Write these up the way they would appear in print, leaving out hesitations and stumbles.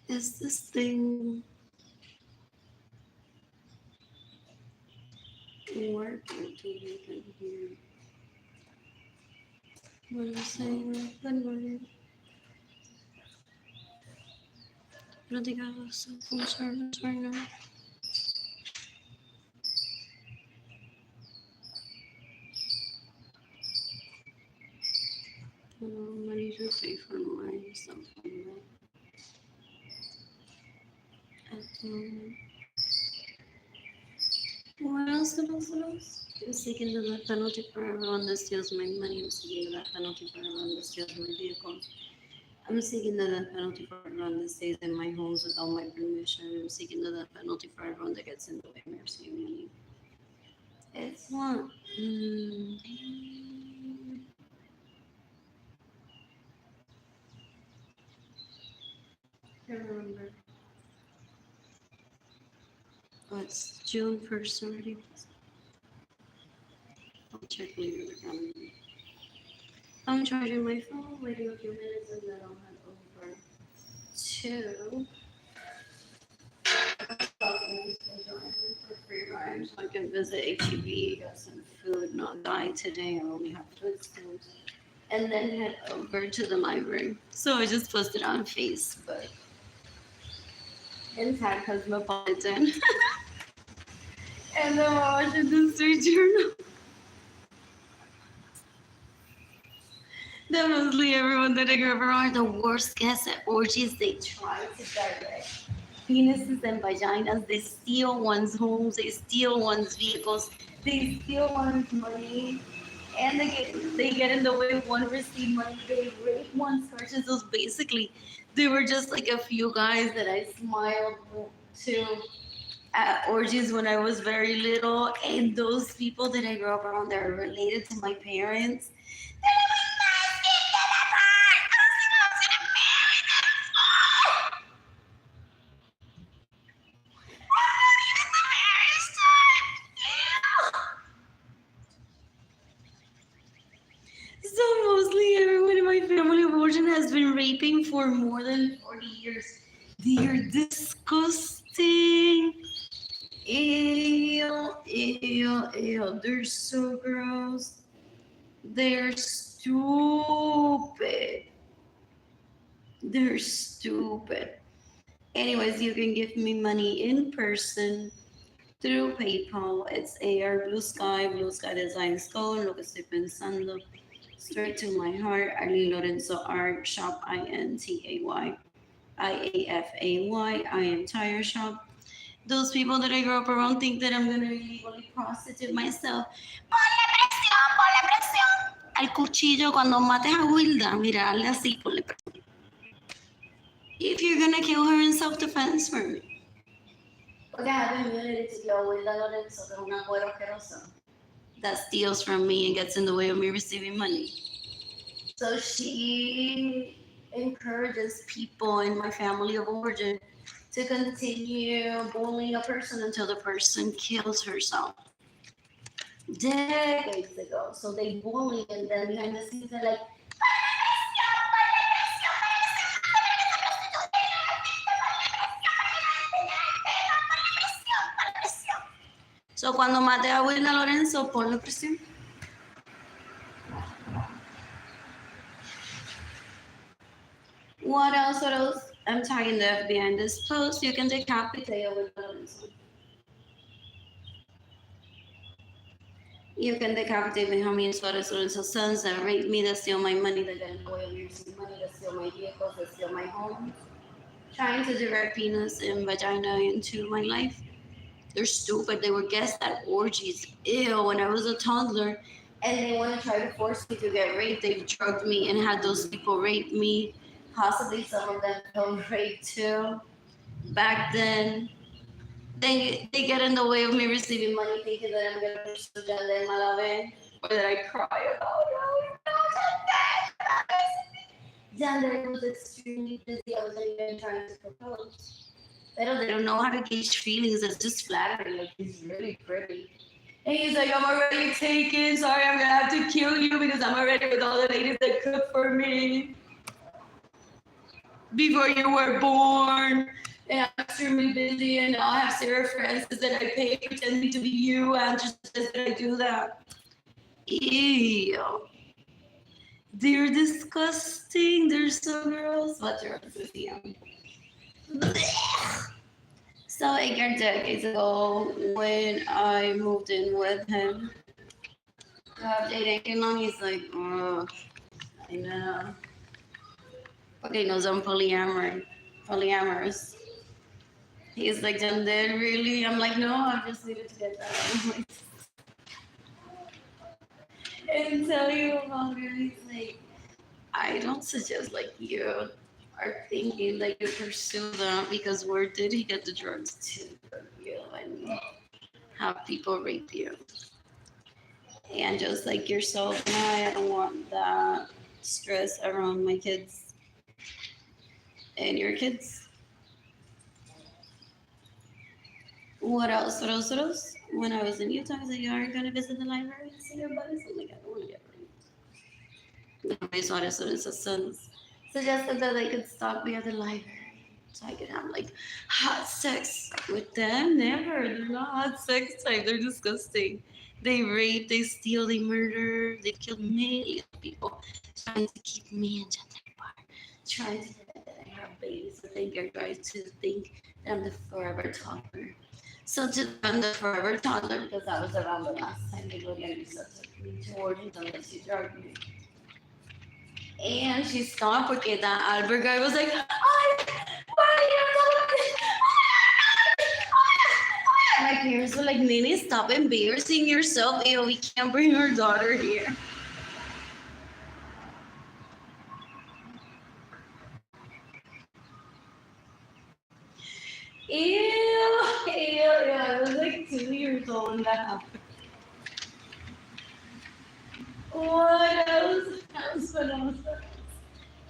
Is this thing working to you can hear what I'm saying? Good morning. I don't think I have cell phone service right now. I need to pay for my cell phone. What else? I'm seeking the death penalty for everyone that steals my money. I'm seeking the death penalty for everyone that steals my vehicles. I'm seeking the death penalty for everyone that stays in my homes without my permission. I'm seeking the death penalty for everyone that gets in the way of me receiving money. It's what? I can't remember. Oh, it's June 1st already. I'll check later. I'm charging my phone, waiting a few minutes, and then I'll head over to for free ride so I can visit HEB, get some food, not die today. I only have food stamps. And then head over to the library. So I just posted on Facebook and tag Cosmopolitan and the Washington Street Journal. That mostly everyone that I grew up around are the worst guests at orgies. They try to direct penises and vaginas. They steal one's homes. They steal one's vehicles. They steal one's money. And they get in the way of one receive money. They rape one's purchases. So basically, they were just like a few guys that I smiled to at orgies when I was very little. And those people that I grew up around that are related to my parents, so mostly everyone in my family of origin has been raping for more than 40 years. They are disgusting. Ew, ew, ew. They're so gross. They're stupid. They're stupid. Anyways, you can give me money in person through PayPal. It's AR Blue Sky Design Stone, lo que estoy pensando. Straight to my heart, Arlene Lorenzo Art Shop, INTAY I am Tire Shop. Those people that I grew up around think that I'm gonna illegally prostitute myself. Ponle presión al cuchillo cuando mates a Wilda. Mira, hazle así, ponle presión. If you're gonna kill her in self-defense for me. Porque I have immunity to kill Wilda Lorenzo, que es una mujer asquerosa that steals from me and gets in the way of me receiving money. So she encourages people in my family of origin to continue bullying a person until the person kills herself. Decades ago. So they bully and then behind the scenes they're like, so cuando mate a Wilda Lorenzo, ponle presión. What else? I'm tagging the FBI in this post. You can decapitate a Wilda Lorenzo. You can decapitate Benjamin Suarez Lorenzo's sons that raped me, that steal my money, that get in the way of using money, that steal my vehicles, that steal my home. Trying to direct penis and vagina into my life. They're stupid. They were guests at orgies. Ew, when I was a toddler. And they want to try to force me to get raped. They've drugged me and had those people rape me. Possibly some of them felt raped too. Back then, they get in the way of me receiving money, thinking that I'm going to pursue Janda and Malave, or that I cry about it. Janda was extremely busy. I wasn't even trying to propose. They don't know how to gauge feelings. It's just flattering. Like, he's really pretty. And he's like, I'm already taken. Sorry, I'm going to have to kill you because I'm already with all the ladies that cook for me. before you were born. And I'm extremely busy, and now I have Sarah Francis that I pay pretending to be you, and just says that I do that. Ew. They're disgusting. They're so gross. But you're with you. So a year decades ago, when I moved in with him, dating long, he's like, oh, I know. Okay, knows I'm polyamorous. He's like, done that really? I'm like, no, I just needed to get that. I'm like, and tell you about it, he's like, I don't suggest like you are thinking that you pursue them, because where did he get the drugs to you and have people rape you? And just like yourself, no, I don't want that stress around my kids and your kids. What else? What else? What else? When I was in Utah, I was like, you aren't going to visit the library and see your buddies? I'm like, I don't want to get raped. My daughters and sons suggested that they could stop me at the library so I could have like hot sex with them. Never. They're not hot sex type. They're disgusting. They rape, they steal, they murder, they kill millions of people trying to keep me in gender bar, trying to get that I have babies, so they are trying to think that I'm the forever toddler. So to I'm the forever toddler, because that was around the last time they would get took me to orgies unless you drug me. And she stopped porque that Albert guy was like, my parents were like, Nene, stop embarrassing yourself. Ew, we can't bring our daughter here. Ew. I was like 2 years old when that happened. What else?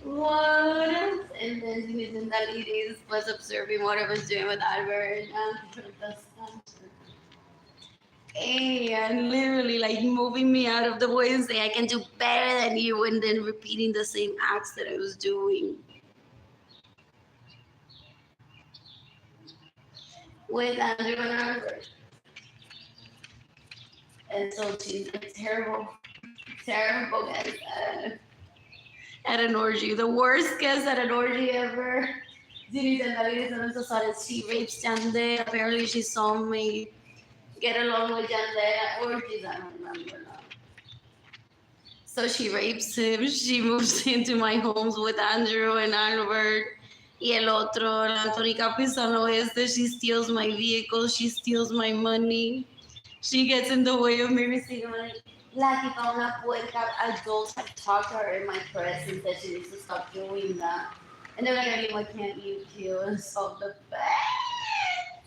What else? And then Zinedine and Dalides was observing what I was doing with Albert and literally like moving me out of the way and saying I can do better than you, and then repeating the same acts that I was doing. With Andrew and Albert. And so she's like terrible guys at an orgy. The worst guest at an orgy ever. She rapes Jande. Apparently she saw me get along with Jande at orgies. I don't remember now. So she rapes him. She moves into my homes with Andrew and Albert. Y el otro, la Antónica Pizano she steals my vehicle. She steals my money. She gets in the way of me receiving money. La tipa una puerca. Adults have talked to her in my presence that she needs to stop doing that. And they're like, why can't you kill and solve the fact?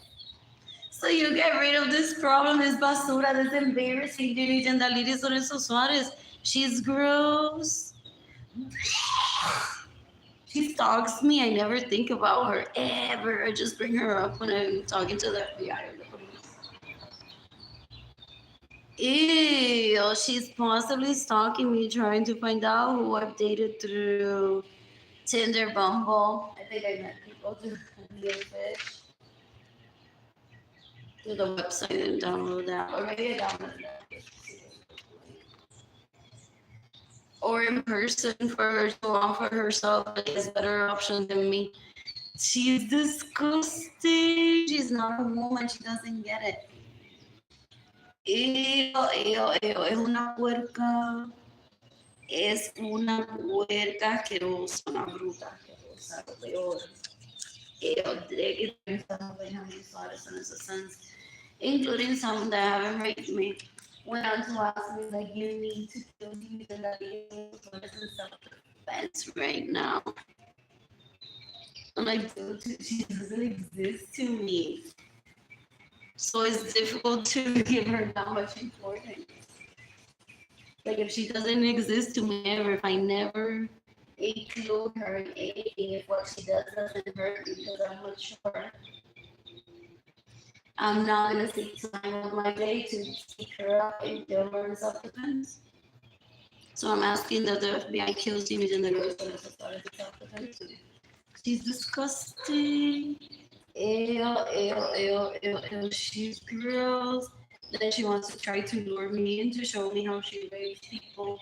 So you get rid of this problem, this basura, this embarrassing dude, and Dalides Lorenzo Suarez. She's gross. She stalks me. I never think about her ever. I just bring her up when I'm talking to the FBI or the police. Ew, she's possibly stalking me, trying to find out who I've dated through Tinder, Bumble. I think I met people through Fish. Through the website and download that. Or maybe I downloaded that. Or in person for her to offer herself as a better option than me. She's disgusting. She's not a woman. She doesn't get it. Es una puerca. Es una puerca asquerosa, una bruta asquerosa, lo peor. Including some that haven't raped me. Went on to ask me, like, you need to kill these and that in self-defense right now. I'm like, dude, she doesn't exist to me. So it's difficult to give her that much importance. Like, if she doesn't exist to me ever, if I never include her in anything, if what she does doesn't hurt me because I'm mature, I'm not going to take time of my day to pick her up and kill her in self-defense. So I'm asking that the FBI kills Jimmy and the girls that are started self-defense. She's disgusting. Ew, ew, ew, ew, ew. She's gross. Then she wants to try to lure me in to show me how she rapes people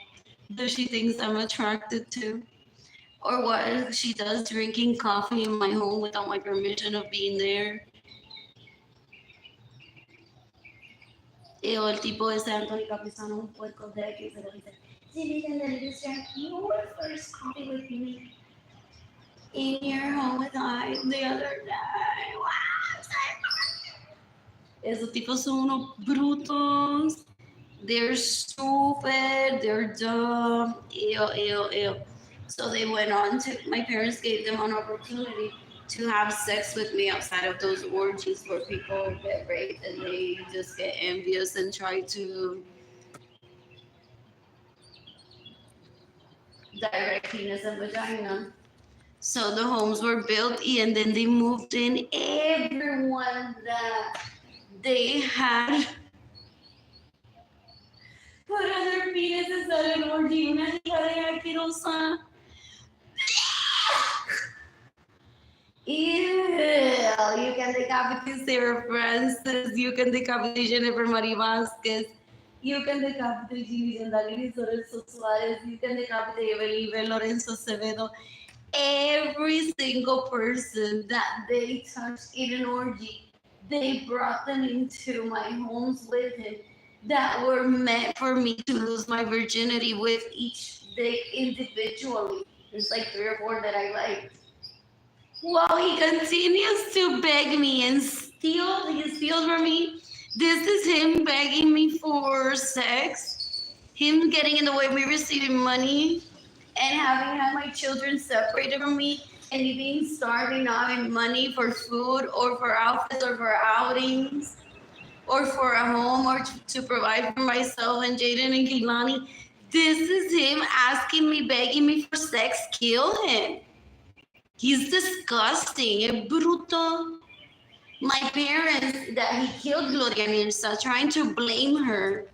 that she thinks I'm attracted to. Or what she does, drinking coffee in my home without my permission of being there. El tipo ese Anthony Capizano, un puerco de que se lo dice, sí, you were first coffee with me in your home with I the other day. Wow, esos tipos son unos brutos. They're stupid. They're dumb. Ew, ew, ew. So they went on to, my parents gave them an opportunity to have sex with me outside of those orgies where people get raped and they just get envious and try to direct penis and vagina. So the homes were built and then they moved in. Everyone that they had put other penises at an orgy. Una hija de asquerosa. Ew, you can decapitate Sarah Francis, you can decapitate Jennifer Marie Vasquez, you can decapitate Arlene Lorenzo Suarez, you can decapitate Arlene Lorenzo Acevedo. Every single person that they touched in an orgy, they brought them into my homes with him that were meant for me to lose my virginity with each day individually. There's like 3 or 4 that I liked. Well, he continues to beg me and steal from me. This is him begging me for sex, him getting in the way of me receiving money, and having had my children separated from me, and me being starving, not having money for food or for outfits or for outings or for a home or to provide for myself and Jaden and Kehlani. This is him asking me, begging me for sex. Kill him. He's disgusting, es bruto. My parents, that he killed Gloria Nirsa, trying to blame her.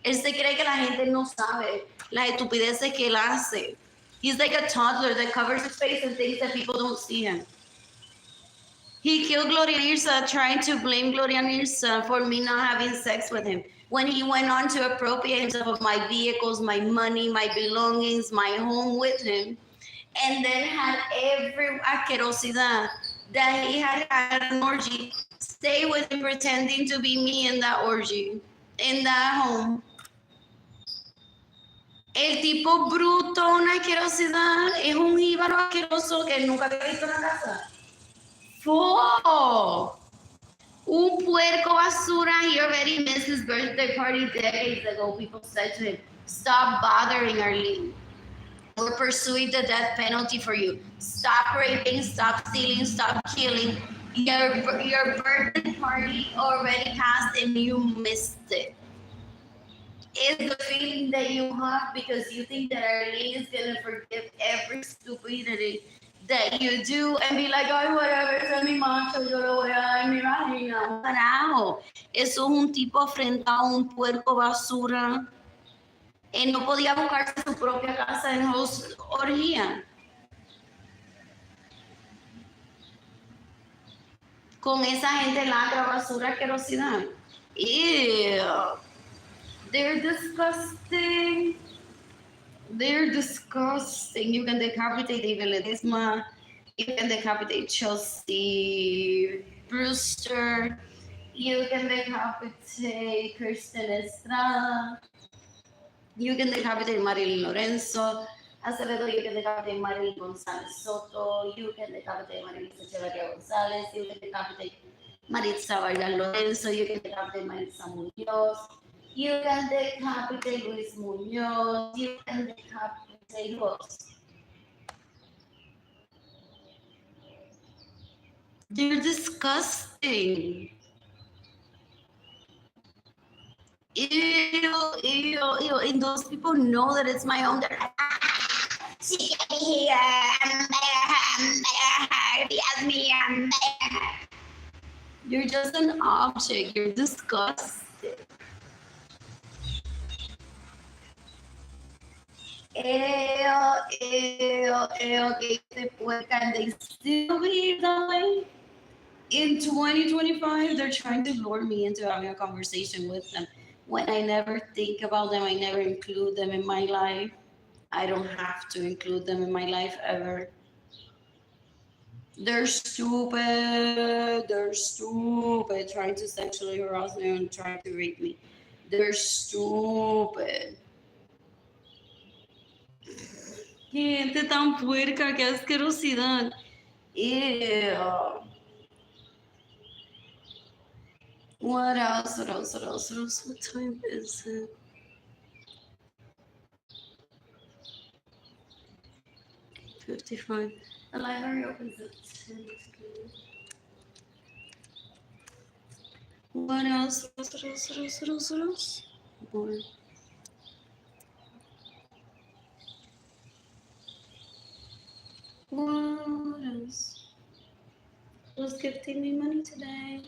Él se cree que la gente no sabe las estupideces que él hace. He's like a toddler that covers his face and thinks that people don't see him. He killed Gloria Nirsa, trying to blame Gloria Nirsa for me not having sex with him. When he went on to appropriate himself of my vehicles, my money, my belongings, my home with him, and then had every asquerosidad that he had at an orgy stay with him pretending to be me in that orgy, in that home. El tipo bruto, una asquerosidad, es un jíbaro asqueroso que nunca había visto en la casa. ¡Fo! Un puerco basura. He already missed his birthday party decades ago. People said to him, stop bothering Arlene. We're pursuing the death penalty for you. Stop raping, stop stealing, stop killing. Your birthday party already passed and you missed it. It's the feeling that you have because you think that Arlene is going to forgive every stupidity that you do and be like, ay, whatever, ese es mi macho, yo lo voy a dar en mi vagina. Carajo, eso es un tipo afrentado, un puerco basura. Él no podía buscarse su propia casa en host orgía. Con esa gente lacra, basura, asquerosidad. Ew. They're disgusting. They're disgusting. You can decapitate David Ledesma. You can decapitate Chelsea Brewster. You can decapitate Kirsten Estrada. You can decapitate Arlene Lorenzo Acevedo. You can decapitate Marilyn González Soto. You can decapitate Marilisa Echeverría González. You can decapitate Maritza Vargas Lorenzo. You can decapitate Maritza Muñoz. You can decapitate Luis Muñoz. You can decapitate who else? They're disgusting. Ew, ew, ew. And those people know that it's my own. They're like, she can be here. Yes, me. You're just an object. You're disgusting. que se puerca, and they still behave that way. In 2025, they're trying to lure me into having a conversation with them. When I never think about them, I never include them in my life. I don't have to include them in my life ever. They're stupid. They're stupid. Trying to sexually harass me and trying to rape me. They're stupid. Gente tan puerca, qué asquerosidad. Ew. What else? What else? What else? What else? What time is it? $55. The library opens at 10. What else? What else? What else? What else? What else? More. What else? Who's gifting me money today?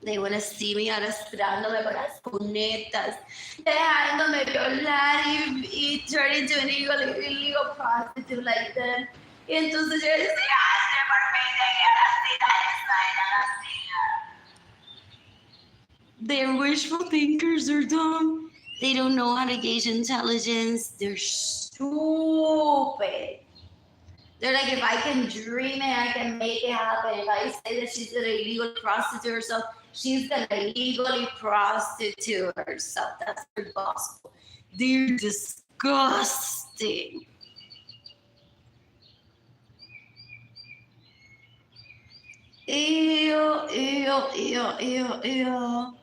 They want to see me arrastrándome por las cunetas, dejándome violar y turn into an illegal prostitute like that. Y entonces yo decía, hazme por mí, te quiero así, They're wishful thinkers, they're dumb. They don't know how to gauge intelligence. They're stupid. They're like, if I can dream it, I can make it happen. If I say that she's gonna illegally prostitute herself, she's gonna illegally prostitute herself. That's their gospel. They're disgusting. Ew, ew, ew, ew, ew.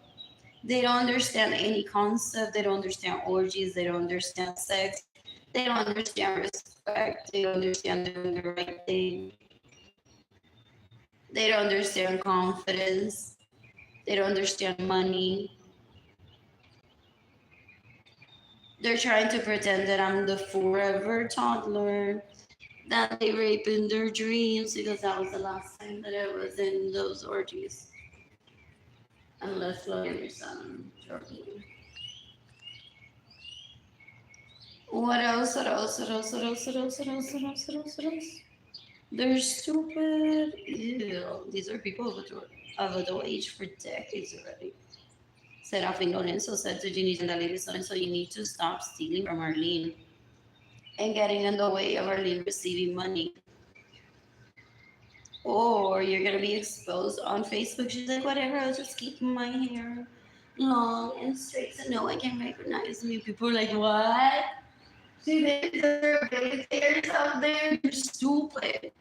They don't understand any concept. They don't understand orgies. They don't understand sex. They don't understand respect. They don't understand doing the right thing. They don't understand confidence. They don't understand money. They're trying to pretend that I'm the forever toddler that they rape in their dreams, because that was the last time that I was in those orgies. Unless your son, Jordan. What else? What else? What else? What else? What else? What else? What else? What else? What else? They're stupid. Ew. These are people of adult age for decades already. Said Arlene Lorenzo said to Ginny and Arlene Lorenzo, you need to stop stealing from Arlene and getting in the way of Arlene receiving money. Or you're gonna be exposed on Facebook. She's like, whatever, I'll just keep my hair long and straight so no one can recognize me. People are like, what? See, there's rehabilitators out there. You're stupid.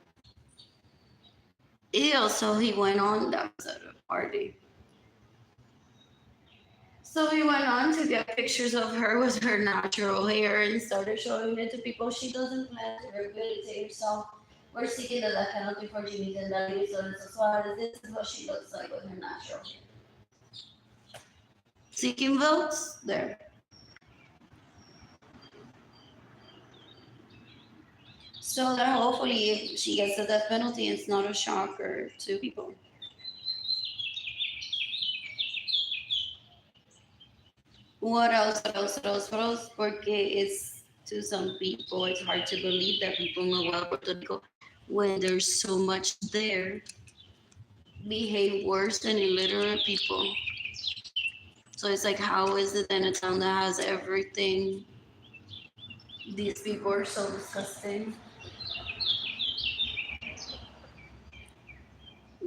Ew, so he went on, that was at a party. So he went on to get pictures of her with her natural hair and started showing it to people. She doesn't plan to rehabilitate herself. We're seeking the death penalty for Jimmy Zendali, so this is what she looks like with her natural hair. Seeking votes? There. So that hopefully if she gets the death penalty, it's not a shocker to people. What else? What else? What else? What else? Porque it's, to some people, it's hard to believe that people know well Puerto Rico, when there's so much there, behave worse than illiterate people. So it's like, how is it in a town that has everything? These people are so disgusting.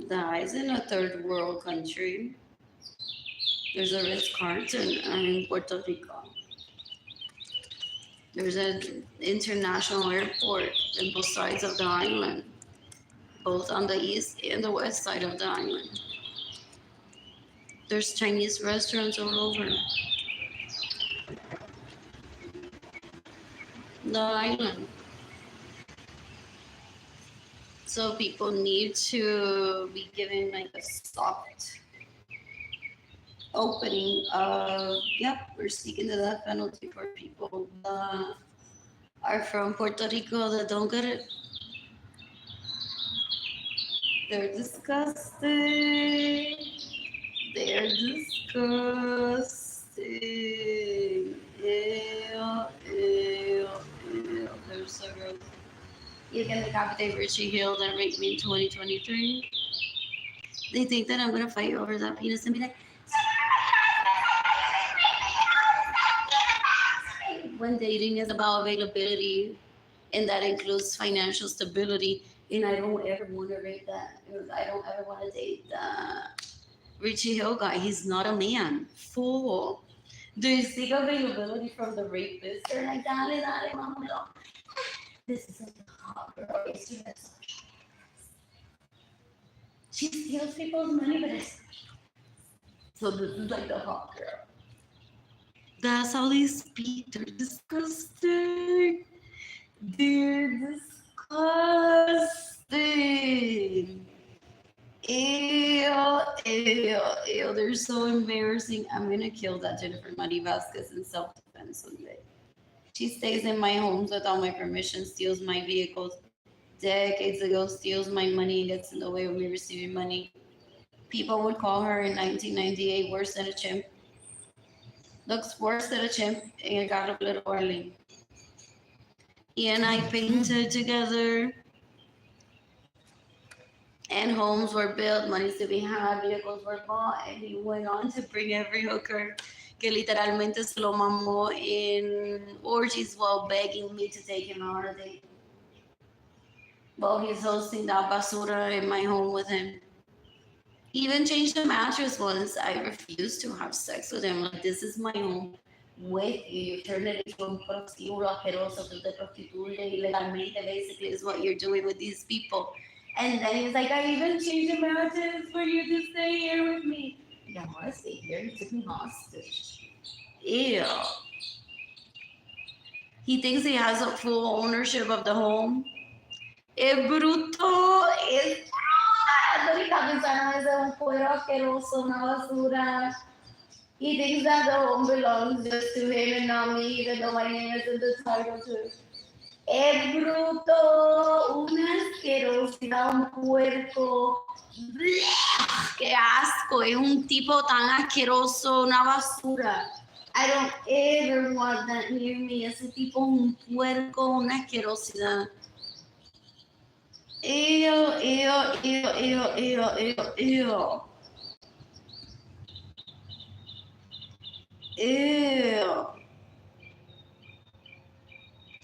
That is in a third world country. There's a Ritz-Carlton in Puerto Rico. There's an international airport in both sides of the island, both on the east and the west side of the island. There's Chinese restaurants all over the island. So people need to be given like a soft opening of, yep, we're seeking the death penalty for people that are from Puerto Rico that don't get it. They're disgusting. They're disgusting. Ew, ew, ew. they're so gross. You can decapitate Richie Hill that raped me in 2023. They think that I'm gonna fight over that penis and be like, when dating is about availability, and that includes financial stability, and I don't ever want to rate that. I don't ever want to date Richie Hill guy. He's not a man. Fool. Do you seek availability from the rapist? They're like, dale, dale, mama. This is like a hot girl. She steals people's money, but it's so this is like the hot girl. That's how they speak. They're disgusting. They're disgusting. Ew, ew, ew. They're so embarrassing. I'm gonna kill that Jennifer Marie Vasquez in self-defense someday. She stays in my homes without my permission, steals my vehicles. Decades ago, steals my money and gets in the way of me receiving money. People would call her in 1998 worse than a chimp. Looks worse than a chimp, and I got a little Arlene. He and I painted together, and homes were built, money to be had, vehicles were bought, and he went on to bring every hooker que literalmente se lo mamó in orgies while begging me to take him on a date. While he's hosting that basura in my home with him. He even changed the mattress once. I refused to have sex with him. Like, this is my home with you. You turn it into un prostíbulo asqueroso que te prostituye ilegalmente, basically, is what you're doing with these people. And then he's like, I even changed the mattress for you to stay here with me. Yeah, I want to stay here. You took me hostage. Ew. He thinks he has a full ownership of the home. Es bruto, es bruto. Mi cabeza es un cuero asqueroso, una basura. He thinks that the home belongs just to him and not me, even though my name is in the title too. Es bruto, una asquerosidad, un puerco. ¡Qué asco! Es un tipo tan asqueroso, una basura. I don't ever want that near me. Ese tipo es un puerco, una asquerosidad. Ew, ew, ew, ew, ew, ew, ew. Ew.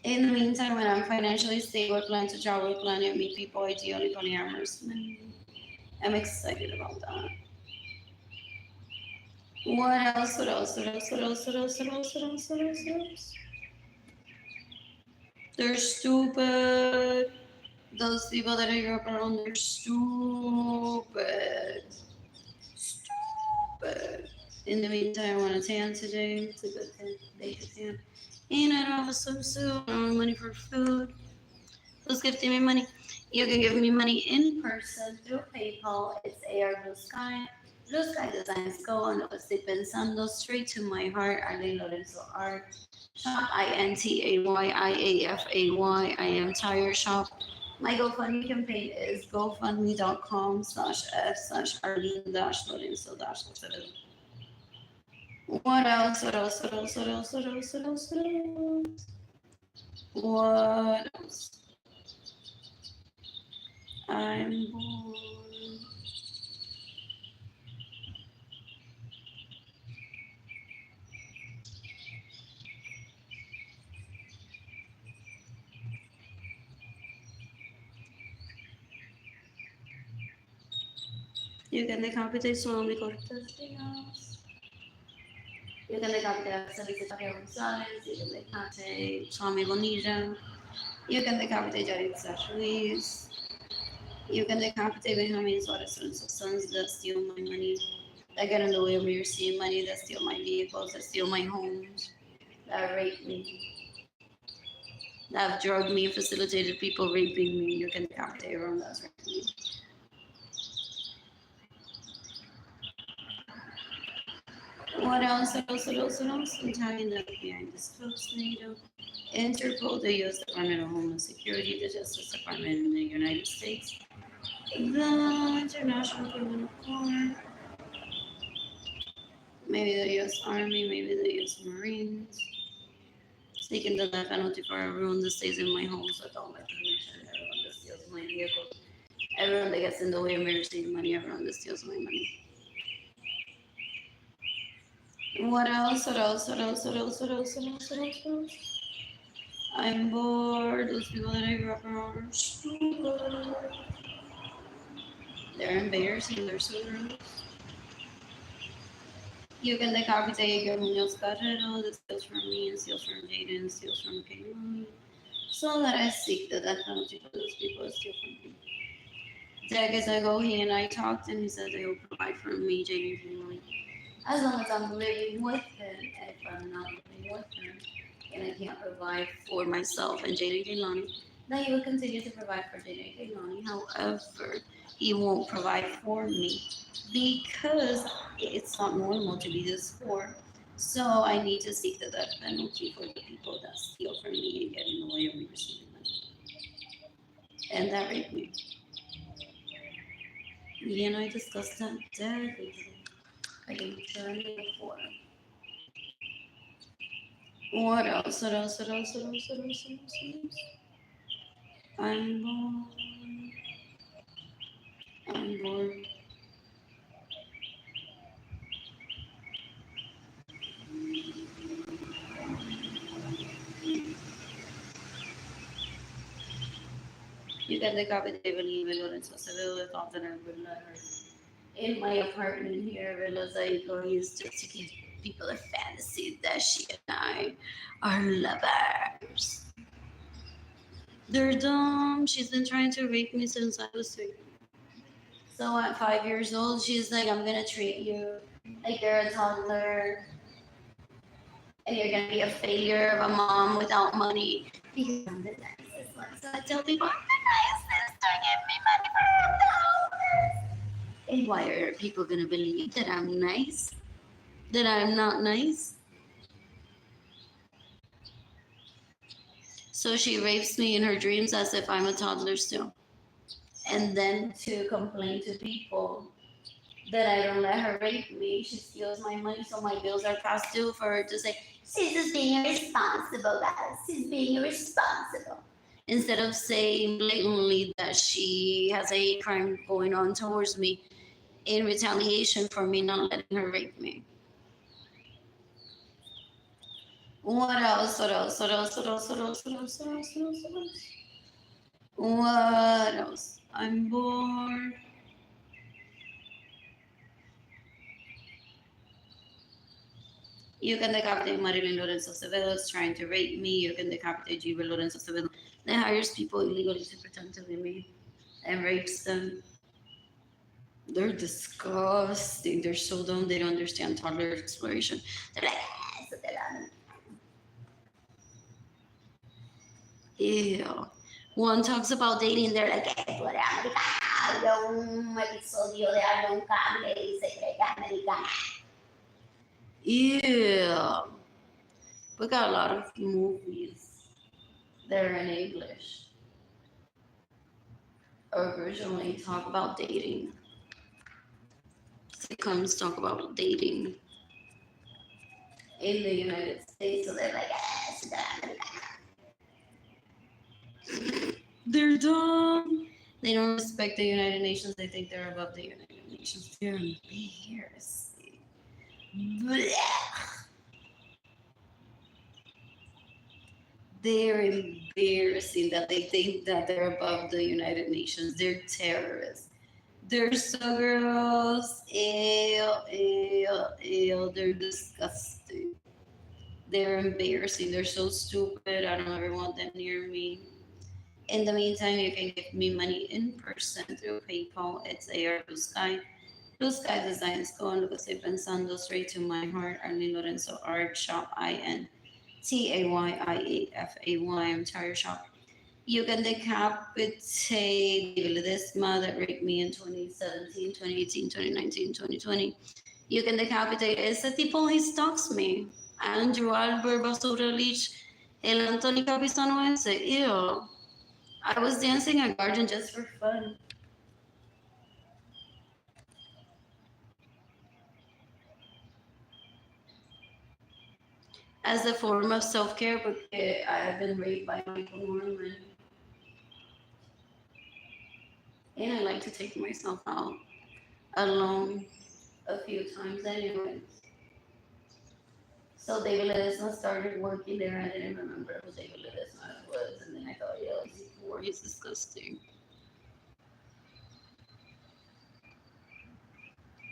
In the meantime, when I'm financially stable, I plan to travel, plan to meet people, ideally polyamorous. I'm excited about that. What else? What else? What else? What else? What else? What else? What else? What else? What else? They're stupid. Those people that I grew up around, they're stupid. Stupid. In the meantime, I want to tan today. It's a good day to tan. And I don't have a swimsuit. I don't have money for food. Who's gifting me money? You can give me money in person through PayPal. It's AR Blue Sky. Blue Sky Designs. Go on lo que estoy pensando. Straight to my heart. Arlene Lorenzo Art. Shop INTAYIAFAY. I am Tire Shop. My GoFundMe campaign is gofundme.com/f/Arlene-Lorenzo-. What else? What else? What else? What else? What else? What else? What else? What else? I'm bored. You can decapitate Swami Cortez. You can decapitate Celeste Gonzalez. You can decapitate Swami Bonilla. You can decapitate Yaritza Ruiz. You can decapitate Benjamin Suarez's sons that steal my money, that get in the way of me receiving money, that steal my vehicles, that steal my homes, that rape me, that have drugged me and facilitated people raping me. You can decapitate everyone that's raping me. What else? What else? What else? What else? I'm telling that behind this closed NATO, Interpol, the U.S. Department of Homeland Security, the Justice Department in the United States, the International Criminal Court, maybe the U.S. Army, maybe the U.S. Marines, Seeking the death penalty for everyone that stays in my home, so I don't like permission. Everyone that steals my vehicle, everyone that gets in the way of me receiving money, everyone that steals my money. What else? What else? What else? What else? What else? What else? What else? What else? I'm bored. Those people that I grew up around are stupid. They're embarrassing. They're so gross. You can decapitate your Munoz Carrero that steals from me and steals from Jaden and steals from Kayla. So that I seek the death penalty for those people that steal from me. Decades ago, he and I talked, and he said they will provide for me, Jaden family, as long as I'm living with him. And if I'm not living with him, and I can't provide for myself and Jaden Kaylani, then he will continue to provide for Jaden Kaylani. However, he won't provide for me because it's not normal to be this poor. So I need to seek the death penalty for the people that steal from me and get in the way of me receiving money and that rape me. Me and I discussed that directly. I can turn it before. What else? What else? What else? What else? What else? What else? What else? I'm bored. I'm bored. You can decapitate Arlene Lorenzo. Seville thought that I would let her in my apartment here. Velozaico used just to give people a fantasy that she and I are lovers. They're dumb. She's been trying to rape me since I was 3. So at 5 years old, she's like, I'm gonna treat you like you're a toddler and you're gonna be a failure of a mom without money because I'm the nicest one. So I tell people, I'm the nicest, don't give me money for $100. And why are people gonna believe that I'm nice? That I'm not nice? So she rapes me in her dreams as if I'm a toddler still. And then to complain to people that I don't let her rape me, she steals my money so my bills are past due for her to say, she's just being irresponsible, guys. She's being irresponsible. Instead of saying blatantly that she has a hate crime going on towards me in retaliation for me not letting her rape me. What else? What else? What else? What else? What else? What else? What else? What else? What else? What else? I'm bored. You can decapitate Marilyn Lorenzo Acevedo is trying to rape me. You can decapitate Gilbert Lorenzo Acevedo that hires people illegally to pretend to be me and rapes them. They're disgusting. They're so dumb. They don't understand toddler exploration. They're like, ew. One talks about dating. They're like, esto era americano. Un episodio de Arlene Cable dice que es americana. Ew. We got a lot of movies that are in English. Originally talk about dating. Sitcoms talk about dating in the United States, so they're like, they're dumb. They don't respect the United Nations. They think they're above the United Nations. They're embarrassing. Blech. They're embarrassing that they think that they're above the United Nations. They're terrorists. They're so gross. Ew, ew, ew. They're disgusting. They're embarrassing. They're so stupid. I don't ever want them near me. In the meantime, you can give me money in person through PayPal. It's AR Blue Sky. Blue Sky Designs. Go and look at Estoy Pensando straight to my heart. Arlene Lorenzo Art Shop. INTAYIAFAY. I'm Tire Shop. You can decapitate David Ledesma that raped me in 2017, 2018, 2019, 2020. You can decapitate ese tipo, he stalks me. Andrew Albert Basura Leach, El Anthony Capizano ese, ew. I was dancing a garden just for fun. as a form of self-care porque I have been raped by Michael Norman. And I like to take myself out alone a few times anyways. So David Ledesma started working there. I didn't remember who David Ledesma was. And then I thought, yeah, he's disgusting.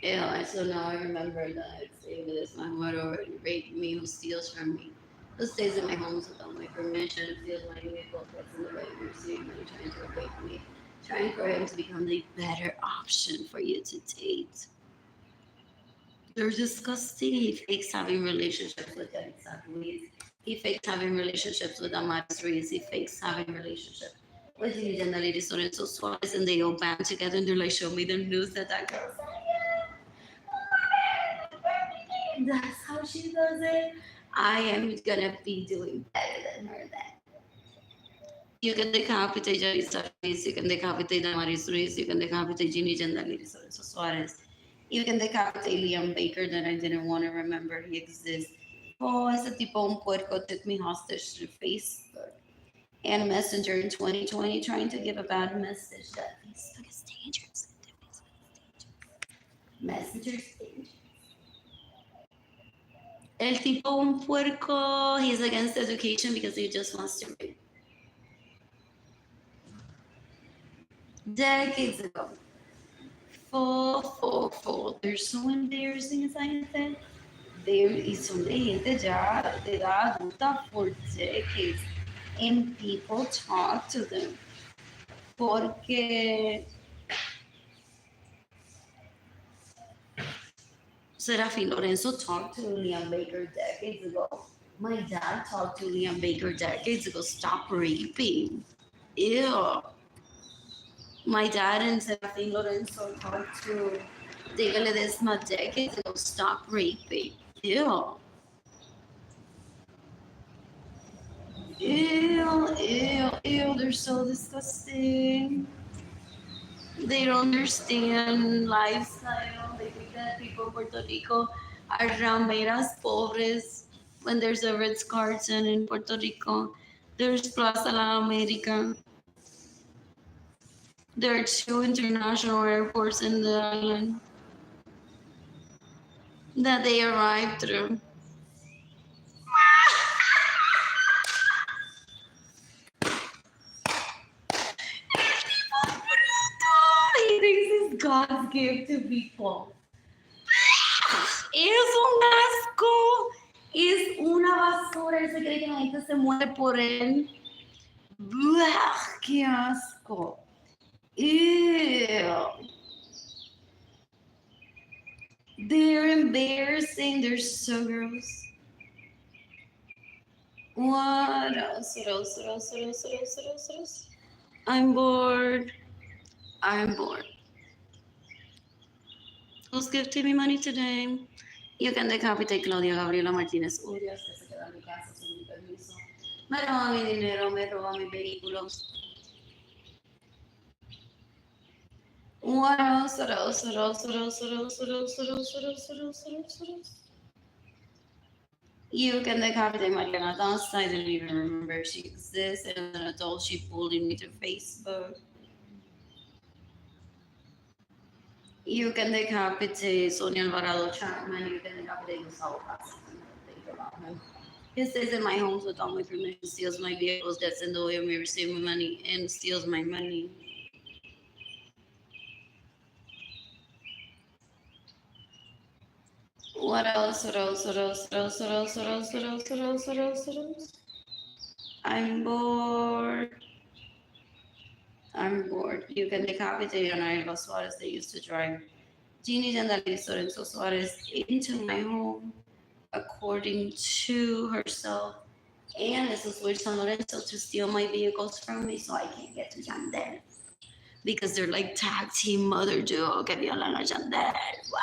Yeah, so now I remember that it's David Ledesma who had already raped me, who steals from me, who stays in my homes without my permission, steals my vehicle, gets in the way of receiving money, trying to rape me, trying for him to become the better option for you to date. They're disgusting. He fakes having relationships with Yalitza Ruiz. He fakes having relationships with Amaris Ruiz. He fakes having relationships with Gigi and Lady Lorenzo Suarez, and they all band together and they're like, show me the news that girl's like, that's how she does it. I am gonna be doing better than her then. You can decapitate Yalitza Ruiz, you can decapitate Amaris Ruiz, you can decapitate Ginny and Lady Lorenzo Suarez. You can decapitate Liam Baker that I didn't want to remember he exists. Oh, ese tipo un puerco took me hostage through Facebook and Messenger in 2020 trying to give a bad message that Facebook is dangerous. Messenger is dangerous. El tipo un puerco, he's against education because he just wants to rape. Decades ago. Full. They're so embarrassing esa gente. Y son de gente ya de edad adulta for decades. And people talk to them. Porque Serafin Lorenzo talked to Liam Baker decades ago. My dad talked to Liam Baker decades ago. Stop raping. Ew. My dad and Serafin Lorenzo talked to David Ledesma decades ago. Stop raping. Ew. Ew, they're so disgusting. They don't understand lifestyle. They think that people in Puerto Rico are rameras pobres. When there's a Ritz Carlton in Puerto Rico, there's Plaza La America. There are 2 international airports in the island that they arrive through. He thinks it's God's gift to people. Es un asco. Es una basura. Él se cree que la gente se muere por él. Blah, ¡qué asco! Ew. They're embarrassing. They're so gross. What else? I'm bored. Who's gifting me money today? You can decapitate Claudia Gabriela Martínez Urias, que se queda en mi casa sin mi permiso. Me roba mi dinero, me roba mis vehículos. What else? You can decapitate Mariana Dawson. I didn't even remember she exists. As an adult, she bullied me to Facebook. You can decapitate Sonia Alvarado Chapman. You can decapitate Gustavo Casas. Think about him. He stays in my homes without my permission, steals my vehicles, gets in the way of me receiving money, and steals my money. What else? I'm bored. You can decapitate Ana Suarez. They used to drive Gini and Lorenzo Suarez into my home, according to herself. And this is Wilson Lorenzo to steal my vehicles from me so I can't get to Yandel. Because they're like tag team mother duo que violan a Yandel. Wow.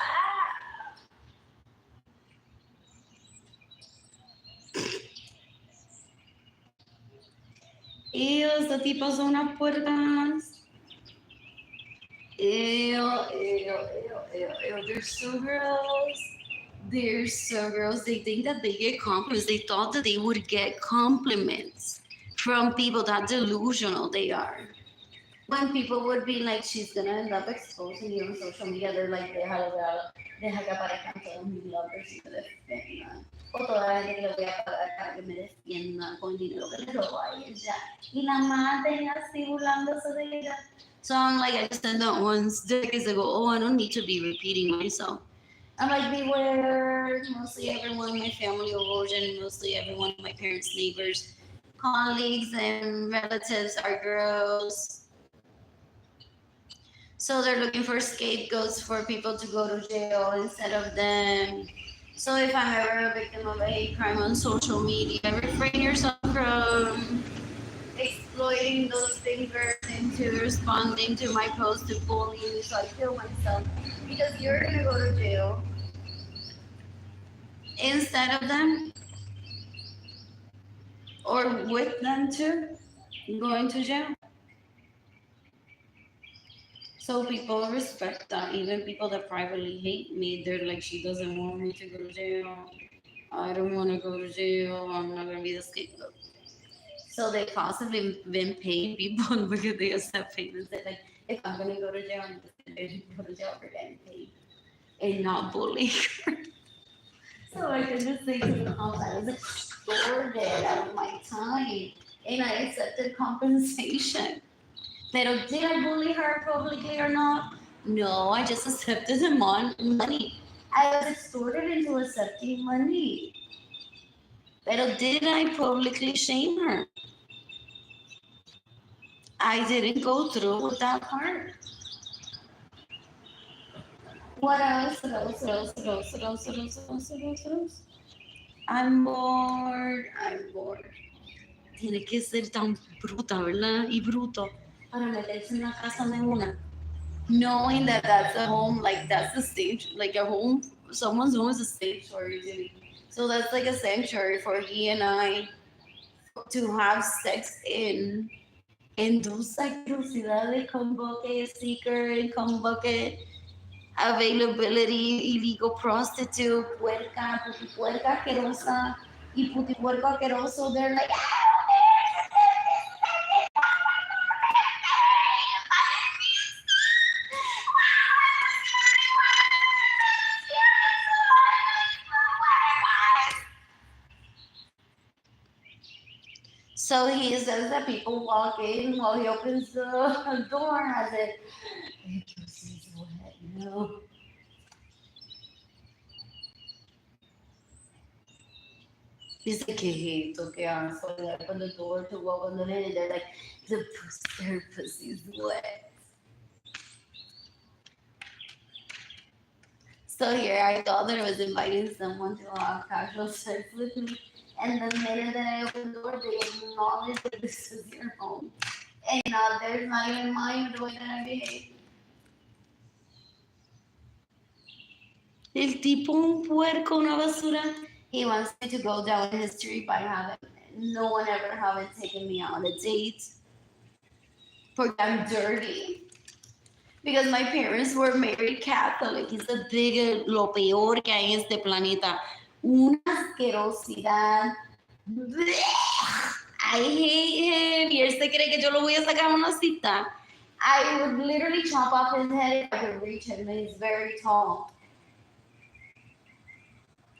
Ew, esta tipa son unas puertas. Ew, they're so gross. There's girls, they think that they get compliments. They thought that they would get compliments from people. That delusional they are. When people would be like, she's gonna end up exposing you on social media, they're like, deja que aparezcan todos mis lovers y me defiendan. O toda la gente que le voy a pagar para que me defienda con el dinero que le robo a ella. Y la maten así burlándose de ella. So I'm like, I just said that once. Decades ago, oh, I don't need to be repeating myself. I'm like, beware. Mostly everyone in my family origin, mostly everyone, my parents' neighbors, colleagues, and relatives are girls. So they're looking for scapegoats for people to go to jail instead of them. So if I'm ever a victim of a hate crime on social media, refrain yourself from exploiting those fingers into responding to my post to bully me so I kill myself. Because you're gonna go to jail instead of them or with them too, going to jail. So people respect that. Even people that privately hate me, they're like, she doesn't want me to go to jail. I don't want to go to jail. I'm not going to be the scapegoat. So they possibly been paying people because they accept payments. They're like, if I'm going to go to jail, I'm just going to go to jail for getting paid and not bully. So I can just say to the cops, I was extorted out of my time and I accepted compensation. Pero did I bully her publicly or not? No, I just accepted the money. I was extorted into accepting money. Pero did I publicly shame her? I didn't go through with that part. What else? I'm bored. Tiene que ser tan bruta, ¿verdad? Y bruto para meterse en la casa de una. Knowing that that's a home, like that's the stage, like a home, someone's home is a sanctuary. So that's like a sanctuary for he and I to have sex in. And those atrocidades con bucket, seeker, con bucket, availability, illegal prostitute, puerca, putipuerca asquerosa, y putipuerco asqueroso, they're like, so he says that people walk in while he opens the door and has it. Pussy's wet, no. Dice que esto, que asco. They open the door to open the lid and they're like, her pussy's wet. So here I thought that I was inviting someone to have casual sex with me. And the minute that I open the door, they acknowledge that this is your home. And there's not even mind the way that I behave. El tipo un puerco, una basura. He wants me to go down in history by having no one ever having taken me on a date. Porque I'm dirty. Because my parents were married Catholic. It's the bigger, lo peor que hay en este planeta. Una asquerosidad. I hate him. ¿Y él se cree que yo lo voy a sacar a una cita? I would literally chop off his head if I could reach him. And he's very tall.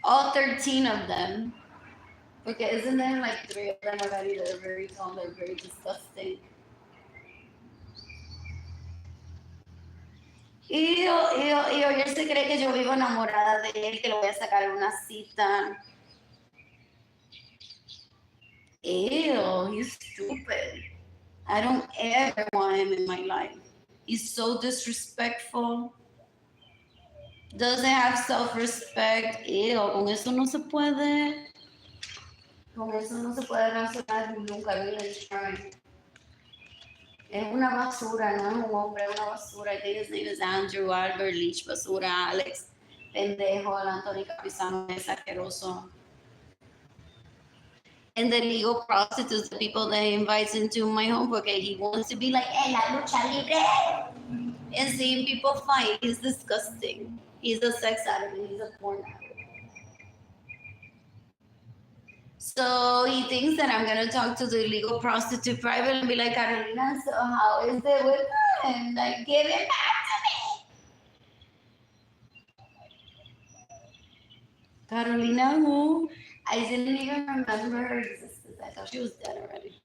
All 13 of them. Okay, isn't there like 3 of them already that are very tall? They're very disgusting. Y él se cree que yo vivo enamorada de él, que lo voy a sacar a una cita. Ew, he's stupid. I don't ever want him in my life. He's so disrespectful. Doesn't have self-respect. Ew, con eso no se puede. Con eso no se puede relacionar nunca. Es una basura, no es un hombre, es una basura. I think his name is Andrew, Albert, Leach, basura, Alex, pendejo, el Anthony Capizano, es asqueroso. And the legal prostitutes, the people that he invites into my home, porque he wants to be like, la lucha libre. And seeing people fight is disgusting. He's a sex addict, he's a porn addict. So he thinks that I'm gonna talk to the illegal prostitute private and be like, Carolina, so how is it with him? Like, give it back to me. Carolina, who? I didn't even remember her existence. I thought she was dead already.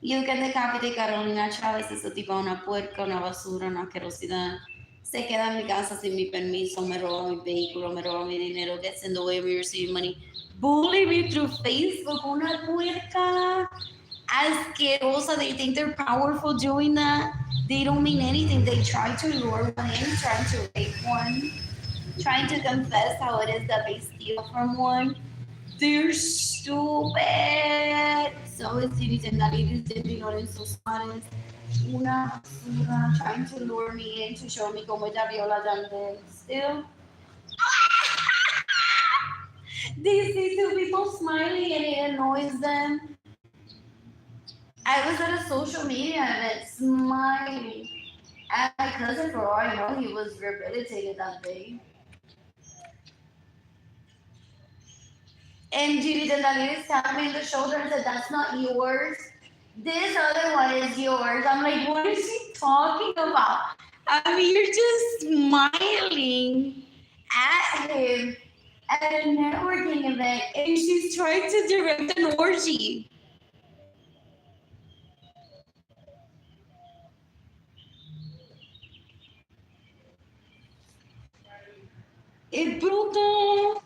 You can decapitate Carolina Chávez, ese tipo una puerca, una basura, una asquerosidad. Se queda en mi casa sin mi permiso, me roba mi vehículo, me roba mi dinero, gets in the way of me receiving money. Bully me through Facebook, una puerca. Asquerosa. They think they're powerful doing that. They don't mean anything. They try to lure one in, trying to rape one, trying to confess how it is that they steal from one. They're stupid. So it's Angelina Lorenzo Suarez, una basura, trying to lure me in to show me como ella viola Yandel. Still, they see two people smiling and it annoys them. I was at a social media event smiling at my cousin for all I know he was rehabilitated that day. And Judy Dandalini tapped me in the shoulder and said, "That's not yours. This other one is yours." I'm like, what is she talking about? I mean, you're just smiling at him at a networking event and she's trying to direct an orgy. Es bruto.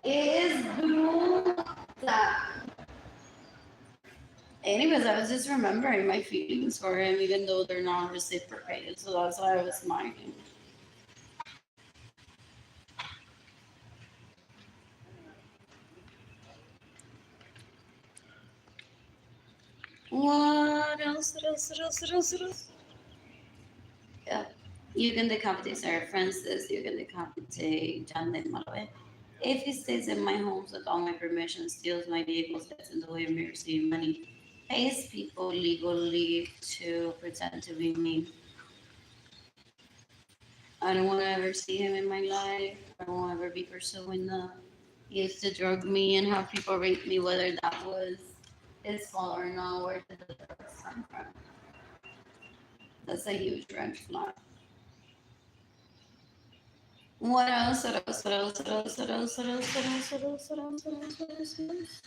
Es bruta. Anyways, I was just remembering my feelings for him, even though they're not reciprocated. So that's why I was smiling. What else? What else? What else? What else? What else? Yeah. You can decapitate Sarah Francis. You can decapitate John Malwe. If he stays in my homes with all my permission, steals my vehicles, gets in the way of me receiving money, pays people legally to pretend to be me. I don't want to ever see him in my life. I won't ever be pursuing that. He used to drug me and have people rape me, whether that was his fault or not. Where did the drugs come from? That's a huge red flag. What else? What else? What else? What else? What else? What else? What else? What else? What else? What else? What else? What else?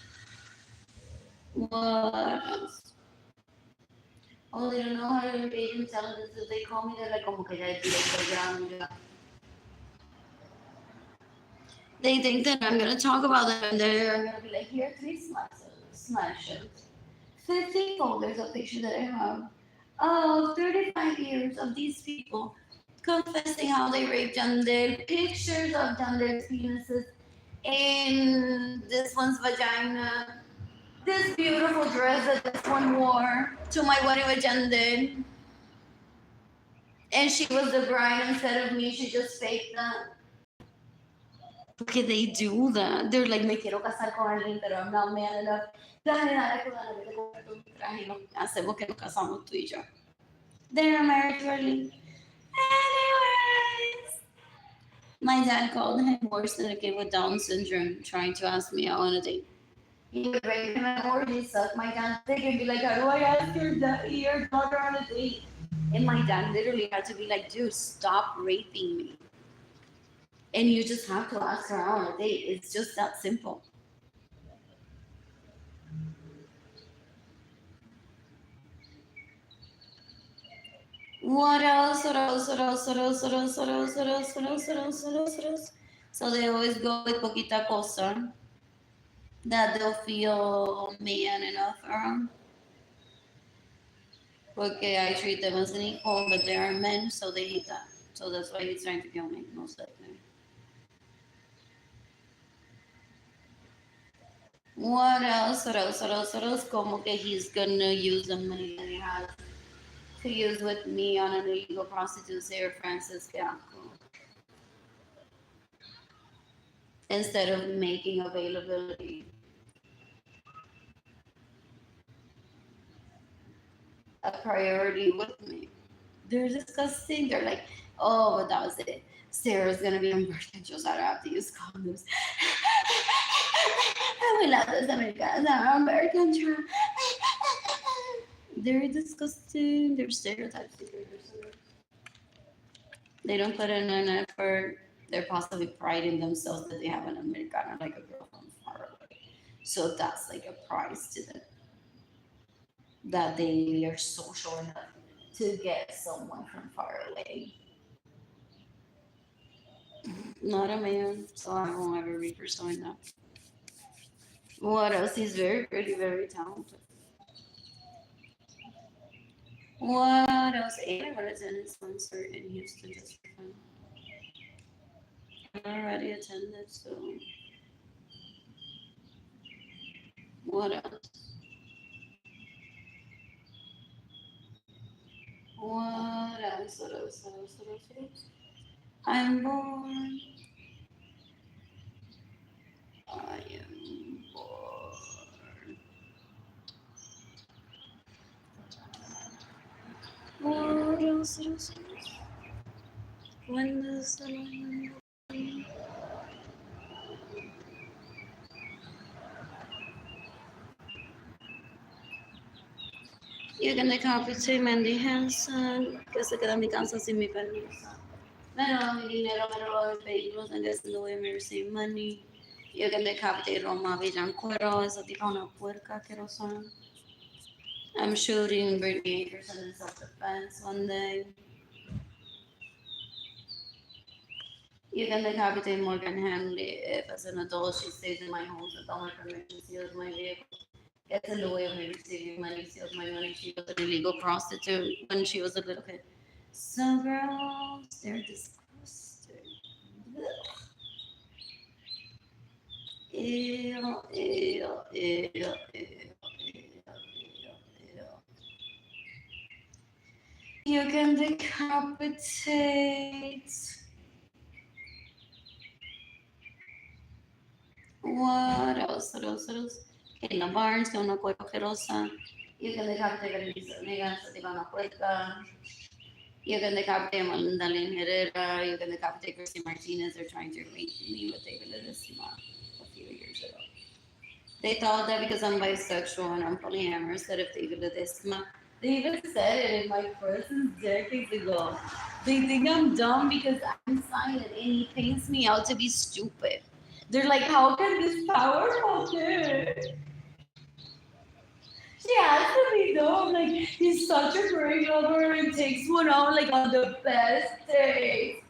What else? Oh, they don't know how to evade intelligence. If they call me, they're like, como que ya es directo al grano. They think that I'm gonna talk about them and they're gonna be like, here, 3 smashes. 50 folders of pictures that I have of 35 years of these people confessing how they raped Jandel, pictures of Jandel's penises in this one's vagina, this beautiful dress that this one wore to my wedding with Jandel. And she was the bride instead of me, she just faked that. Porque they do that. They're like, me quiero casar con alguien, pero I'm not man enough. Hacemos que nos casamos tú y yo. They're married early. Anyways. My dad called him worse than a kid with Down syndrome, trying to ask me out on a date. He would rape him at work, he sucked my dad's dick and be like, how do I ask your daughter on a date? And my dad literally had to be like, dude, stop raping me. And you just have to ask her out on a date. It's just that simple. What else? What else? What else? What else? What else? What else? What else? What else? What else? What else? What else? So they always go with poquita cosa that they'll feel man enough around. Porque I treat them as an equal, but they are men, so they hate that. So that's why he's trying to kill me, most likely. What else? What else? What else? What else? Como que he's gonna use the money that he has to use with me on an illegal prostitute, Sarah Francis Bianco. Instead of making availability a priority with me. They're disgusting. They're like, oh, but that was it. Sarah's gonna be on birth control, so I don't have to use condoms. we love those Americans. Our American try. They're disgusting. They're stereotypes. They don't put in an effort. They're possibly priding themselves that they have an Americana, like a girl from far away. So that's like a prize to them that they are social enough to get someone from far away. Not a man, so I won't ever be pursuing that. What else? He's very pretty, very talented. What else? And I want to attend his concert in Houston just for fun. I already attended, so what else? What else? What else? What else? What else? What else? I'm born. I am born. What else? What else? What else? When does the lion born? You can decapitate Mandy Hanson, que se queda en mi casa sin mi permiso. Me roban mi dinero, me roban mis vehículos, and guess the way me receive money. You can decapitate Roma Villancuero, esa tipa una puerca asquerosa. I'm shooting Brittany Anderson in self-defense one day. You can decapitate Morgan Hanley if, as an adult, she stays in my home without my permission, steals my vehicle, gets in the way of me receiving money, steals my money. She was an illegal prostitute when she was a little kid. Some girls, they're disgusting. Ugh. Ew, ew, ew, ew, ew, ew. You can decapitate. What else? What else? What else? Kayla Barnes, que es una cuerpa asquerosa. You can decapitate Berenice Negas, esa tipa una puerca. You can decapitate Magdalene Herrera. You can decapitate Christy Martinez. They're trying to rape me with David Ledesma a few years ago. They thought that because I'm bisexual and I'm polyamorous that if David Ledesma, they even said it in my presence decades ago. They think I'm dumb because I'm silent and he paints me out to be stupid. They're like, how can this powerful kid? She has to be dumb. Like, he's such a great lover and takes one out like on the best days.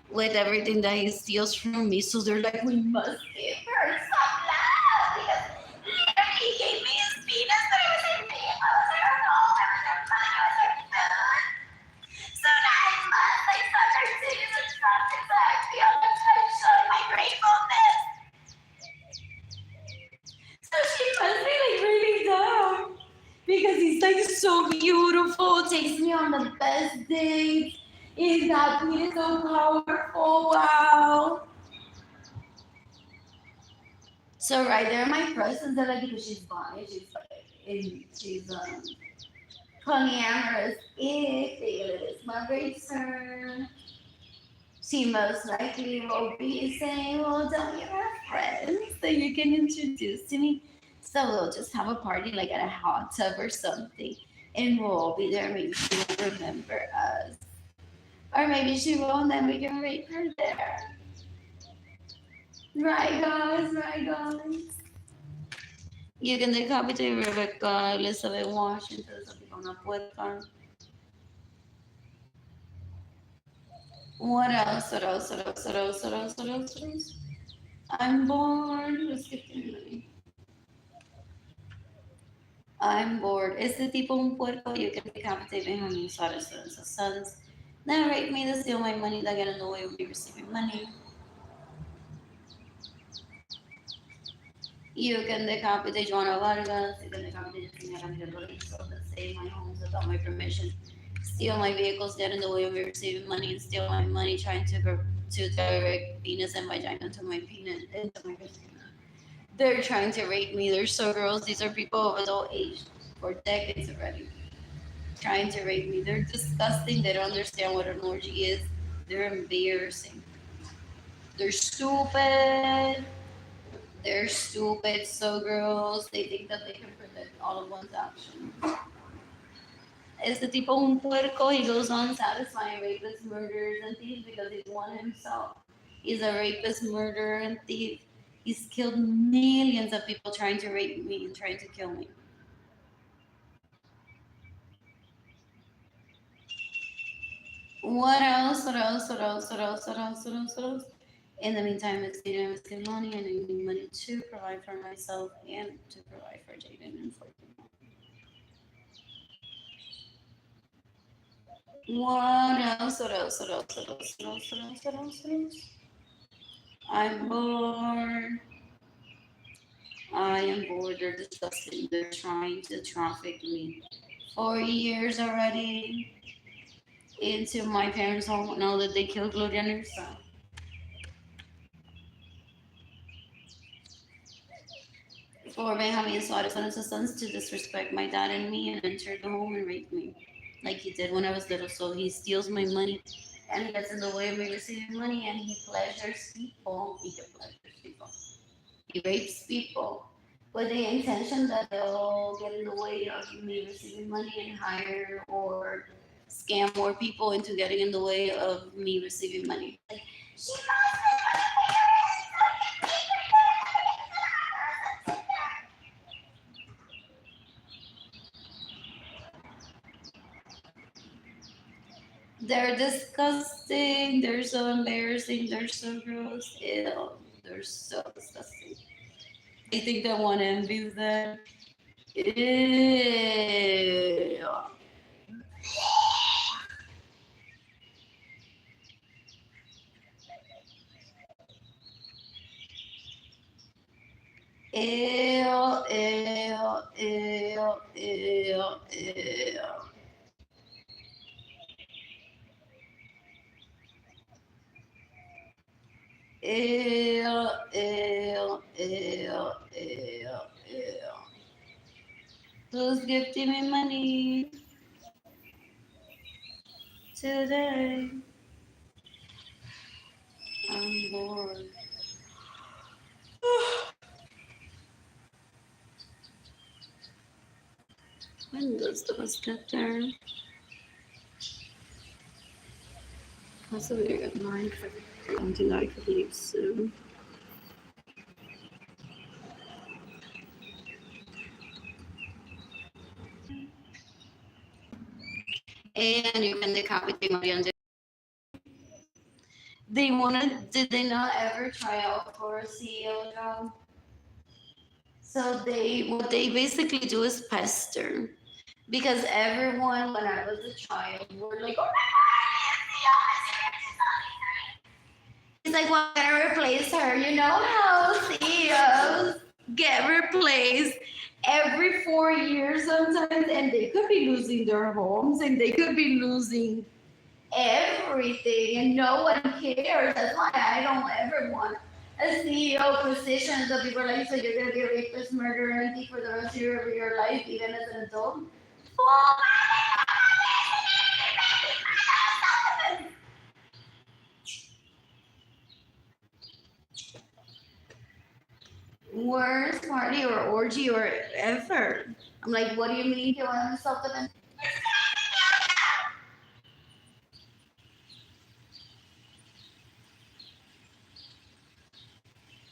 With everything that he steals from me, so they're like, we must give her some love because literally he gave me his penis, but it was in me. I was her home, it was her fun, it was her food. So now I must like suck her titties and something so I feel like I'm showing my gratefulness. So she must be like really dumb because he's like so beautiful, takes me on the best dates. Is that penis so powerful? Wow. So right there in my presence, they're like, because she's bi, she's polyamorous. If it is my return, she most likely will be saying, well, don't you have friends that you can introduce to me? So we'll just have a party like at a hot tub or something, and we'll all be there. Maybe she won't remember us. Or maybe she will, and then we can rape her there. Right, guys? Right, guys? You can decapitate Rebecca Elizabeth Washington, esa tipa una puerca. What else? What else? What else? What else? What else? What else? What else? I'm bored. Let's get to me. I'm bored. Este tipo un puerco. You can decapitate Benjamin Suarez and his sons. Then rape me to steal my money. That get in the way of me receiving money. You can decapitate Joanna Vargas. You can decapitate Arlene Lorenzo that stay in my homes without my permission. Steal my vehicles, get in the way of me receiving money, and steal my money, trying to direct penis and vagina into my penis into my vagina. They're trying to rape me. They're so gross. These are people of adult age for decades already, trying to rape me. They're disgusting. They don't understand what an orgy is. They're embarrassing. They're stupid. They're stupid, so gross. They think that they can predict all of one's actions. Este tipo un puerco. He goes on satisfying rapists, murderers, and thieves because he's one himself. He's a rapist, murderer, and thief. He's killed millions of people trying to rape me and trying to kill me. What else? What else? What else? What else? What else? What else? What else? In the meantime, it's Jaden was getting money and I need money to provide for myself and to provide for Jaden and for him. What else? What else? What else? What else? What else? What else? What else? What else? I'm bored. I am bored. They're disgusting. They're trying to traffic me. 4 years already into my parents' home now that they killed Gloria Nursa. For Benjamin Suarez and his sons to disrespect my dad and me and enter the home and rape me like he did when I was little. So he steals my money and he gets in the way of me receiving money and he pleasures people. He rapes people with the intention that they'll get in the way of me receiving money and hire or scam more people into getting in the way of me receiving money. Like, she lost They're disgusting. They're so embarrassing. They're so gross. Ew. They're so disgusting. They think that one envies them. Ew. Ew, ew, ew, ew, ew. Ew, ew, ew, ew, ew. Who's gifting me money today? I'm bored. When does the bus get there? Possibly at 9:50. I think I could leave soon. And you can decapitate Marianne. Did they not ever try out for a CEO job? So what they basically do is pester. Because everyone, when I was a child, were like, oh my God, he's like, well, I'm gonna replace her. You know how CEOs get replaced every 4 years sometimes, and they could be losing their homes and they could be losing everything, and no one cares. That's why I don't ever want a CEO position. So people are like, so you're gonna be a rapist, murderer, and thief for the rest of your life, even as an adult? Worst party or orgy or ever. I'm like, what do you mean you want to stop them?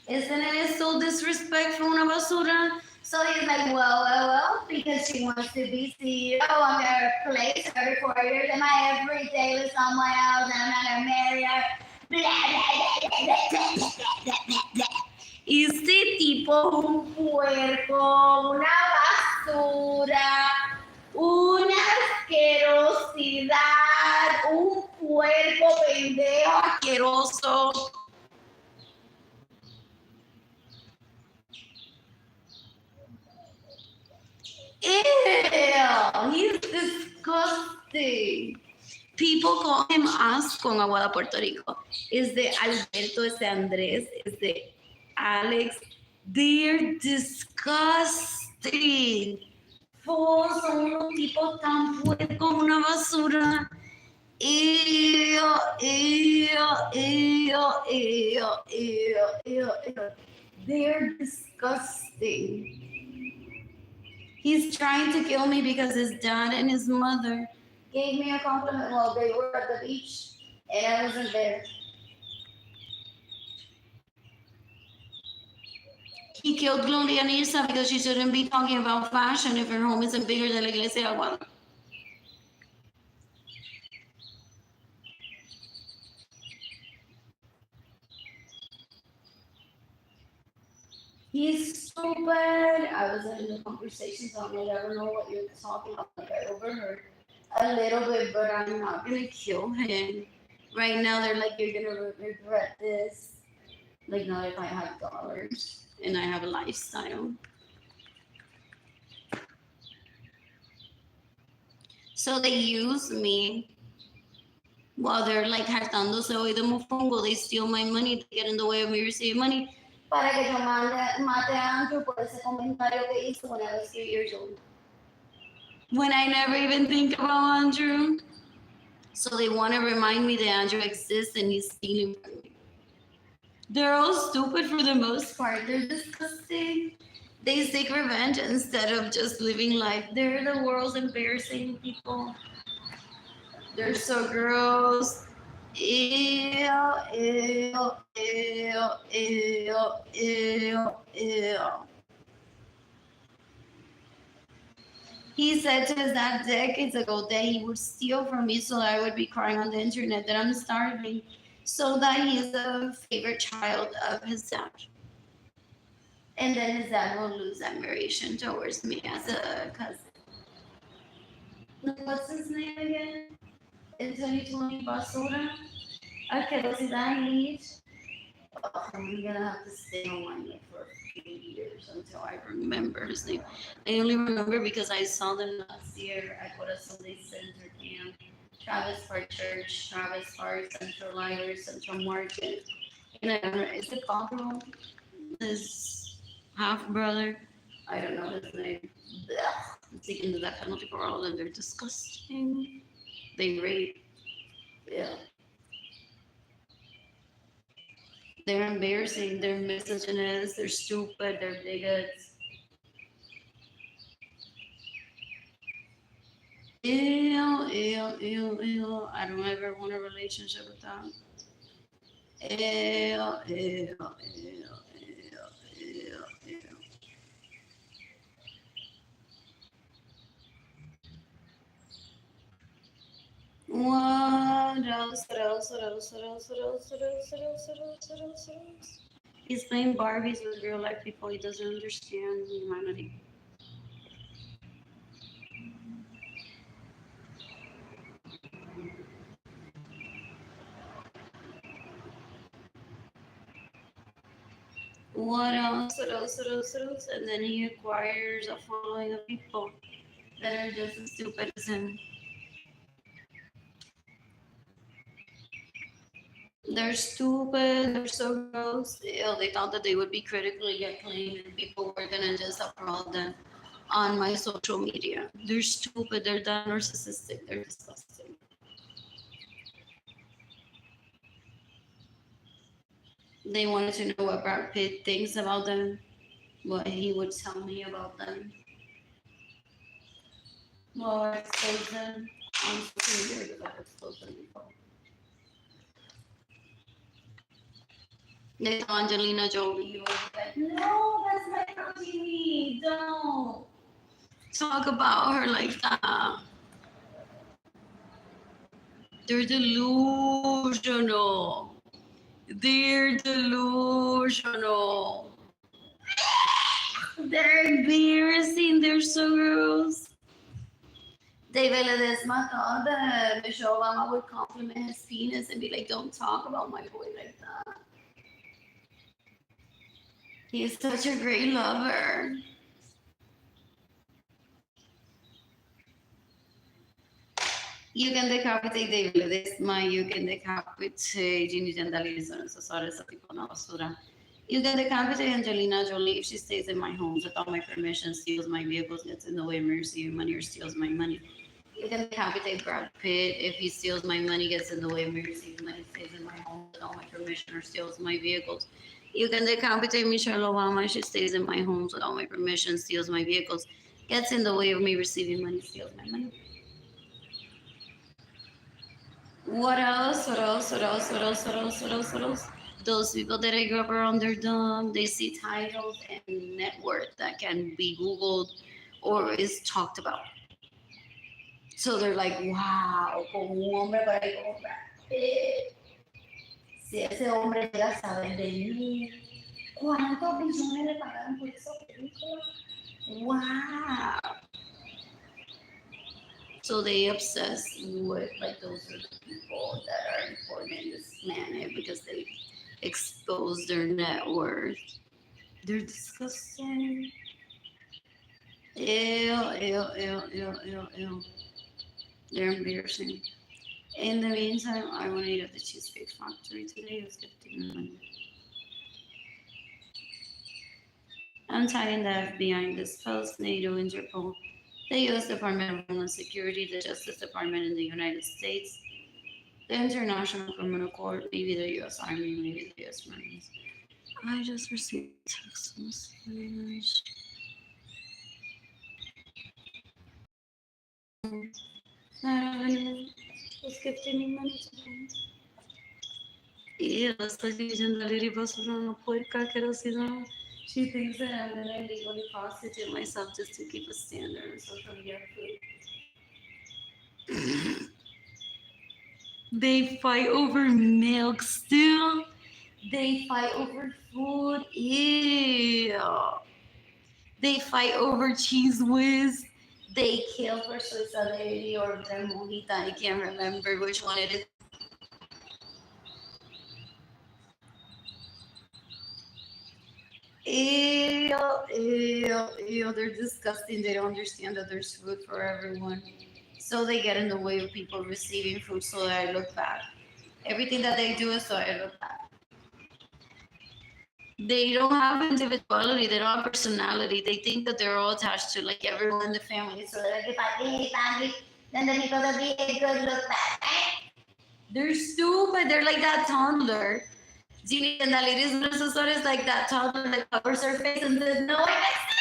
Isn't it so disrespectful, una basura? So he's like, well, because she wants to be CEO, I'm gonna replace her every 4 years. Am I every day with someone else and I'm not gonna marry her? Este tipo un puerco, una basura, una asquerosidad, un puerco pendejo asqueroso. Ew, he's disgusting. People call him asco en Aguada, Puerto Rico. Is de Alberto, is de Andrés, is de Alex. They're disgusting. Todos son unos tipos tan puercos, una basura. Ew, ew, ew, ew, ew, ew, ew. They're disgusting. He's trying to kill me because his dad and his mother gave me a compliment while they were at the beach and I wasn't there. He killed Gloria Nisa because she shouldn't be talking about fashion if her home isn't bigger than La Iglesia de Guadalupe. He's stupid. I was in the conversation, so I'm like, I don't know what you're talking about. Like, I overheard a little bit, but I'm not gonna kill him. Right now, they're like, you're gonna regret this. Like, not if I have dollars and I have a lifestyle. So they use me while they're like hartándose hoy de mofongo. They steal my money, they get in the way of me receiving money. Para que yo mate a Andrew por ese comentario que hizo when I was 3 years old. When I never even think about Andrew. So they want to remind me that Andrew exists and he's stealing from me. They're all stupid for the most part. They're disgusting. They seek revenge instead of just living life. They're the world's embarrassing people. They're so gross. Ew, ew, ew, ew, ew, ew. He said to his dad decades ago that he would steal from me so that I would be crying on the internet that I'm starving, so that he's the favorite child of his dad. And then his dad will lose admiration towards me as a cousin. What's his name again? In 2020, Basura? Asquerosidad lead. Oh, I'm gonna have to stay online for a few years until I remember his name. I only remember because I saw them last year at Corazon Day Center Camp, Travis Park Church, Travis Park Central Library, Central Market. And I don't know, is it Cockerel? His half brother? I don't know his name. I'm taking the death penalty for all of them. They're disgusting. They rape. Yeah. They're embarrassing, they're misogynists, they're stupid, they're bigots. Ew, ew, ew, ew. I don't ever want a relationship with them. Ew, ew, ew, ew, ew, ew. What else? What else? What else? What else? What else? What else? What else? What else? What else? What else? He's playing Barbies with real life people. He doesn't understand humanity. What else? What else? What else? What else? And then he acquires a following of people that are just as stupid as him. They're stupid, they're so gross. They thought that they would be critically acclaimed and people were gonna just applaud them on my social media. They're stupid, they're that narcissistic, they're disgusting. They wanted to know what Brad Pitt thinks about them, what he would tell me about them. Well, I exposed them on social media because I've exposed them before. They saw Angelina Jolie was like, no, that's my protein. Don't talk about her like that. They're delusional. They're delusional. They're embarrassing. They're so gross. David Ledesma thought that Michelle Obama would compliment his penis and be like, don't talk about my boy like that. He's such a great lover. You can decapitate David Ledesma, you can decapitate Ginny Jandali, sorry, esa tipo una basura. You can decapitate Angelina Jolie if she stays in my homes without my permission, steals my vehicles, gets in the way of me receiving money, or steals my money. You can decapitate Brad Pitt if he steals my money, gets in the way of me receiving money, stays in my home without my permission, or steals my vehicles. You can decapitate Michelle Obama. She stays in my home without my permission, steals my vehicles, gets in the way of me receiving money, steals my money. What else? What else? What else? What else? What else? What else? What else? Those people that I grew up around, they're dumb. They see titles and net worth that can be Googled or is talked about. So they're like, wow, como un hombre por ahí como Brad Pitt. Si ese hombre llega a saber de mí, ¿cuántos billones le pagaron por esa película? Wow. So they obsess with, like, those are the people that are important in this planet because they expose their net worth. They're disgusting. Ew, ew, ew, ew, ew, ew. They're embarrassing. In the meantime, I want to eat at the Cheesecake Factory today. It was $15. I'm tagging the FBI in this post, NATO, Interpol, the U.S. Department of Homeland Security, the Justice Department in the United States, the International Criminal Court, maybe the U.S. Army, maybe the U.S. Marines. I just received a text message. Was gifting me money today. Ew, estoy diciendo a Lily basura una puerca asquerosidad. She thinks that I'm gonna illegally prostitute myself just to keep a standard so from your food. They fight over milk still. They fight over food. Ew. They fight over cheese whiz. They kill for suicidality or remojita. I can't remember which one it is. Ew, ew, ew. They're disgusting. They don't understand that there's food for everyone. So they get in the way of people receiving food so that I look bad. Everything that they do is so I look bad. They don't have individuality. They don't have personality. They think that they're all attached to like everyone in the family. So they're like, then the people that be a good look bad. They're stupid. They're like that toddler. Genie and the ladies is like that toddler that covers her face and says, no, I can see.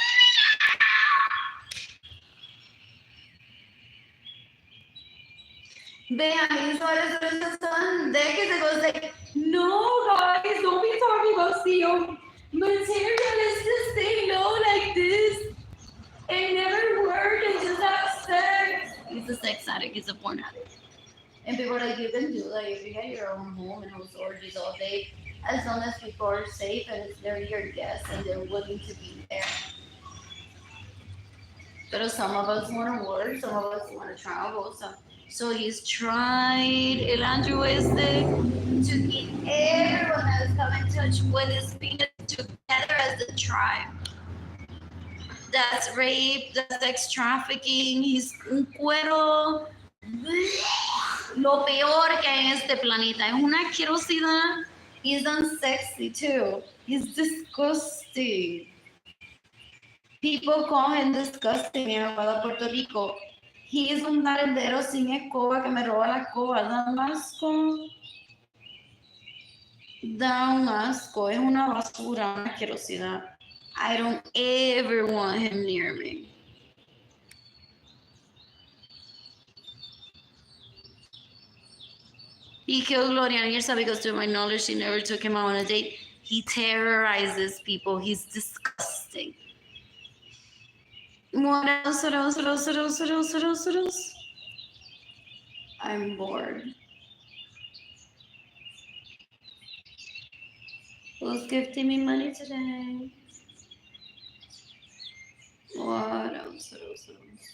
Benjamin Suarez son there because it was like, no guys, don't be talking about CEO. Material is this thing, no, like this. It never worked, it's just have sex. He's a sex addict, he's a porn addict. And people are like, you can do that if you get your own home and host orgies all day, as long as people are safe and they're your guests and they're willing to be there. But some of us want to work, some of us want to travel. So he's tried, El Andrew to keep everyone that has come in touch with his penis together as a tribe. That's rape, that's sex trafficking, he's un cuero. Lo peor que hay en este planeta. Es una asquerosidad. He's unsexy too. He's disgusting. People call him disgusting en Aguada, Puerto Rico. He is un barrendero sin escoba que me roba la escoba. Da un asco. Da un asco. Es una basura, una asquerosidad. I don't ever want him near me. He killed Gloria Nirsa because, to my knowledge, she never took him out on a date. He terrorizes people. He's disgusting. What else? What else? What else? What else? What else? What else? What else? I'm bored. Who's gifting me money today? What else? What else? What else?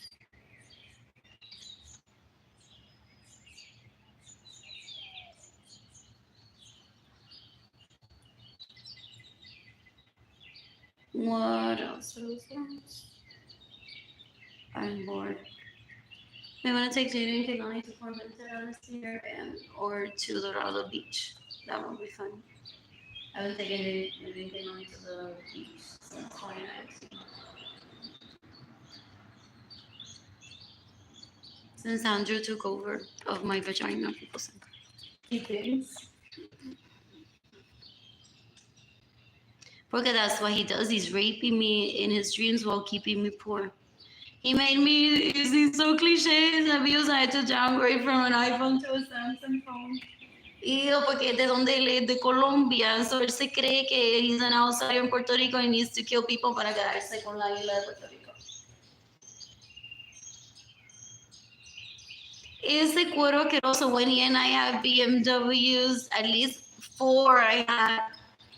What else? What else? What else? I'm bored. I want to take Jaden and Kehlani to Fort Ventura this year or to Dorado Beach. That would be fun. I haven't taken Jaden and Kehlani to the beach since 2019. Since Andrew took over of my vagina, people say. He thinks. Because that's what he does. He's raping me in his dreams while keeping me poor. He made me, he's so cliche, sabíos, I had to downgrade from an iPhone to a Samsung phone. Y yo, porque de donde él es, de Colombia, so él se cree que he's an outsider in Puerto Rico and needs to kill people para quedarse con la isla de Puerto Rico. Ese cuero asqueroso, when he and I have BMWs, at least 4 I had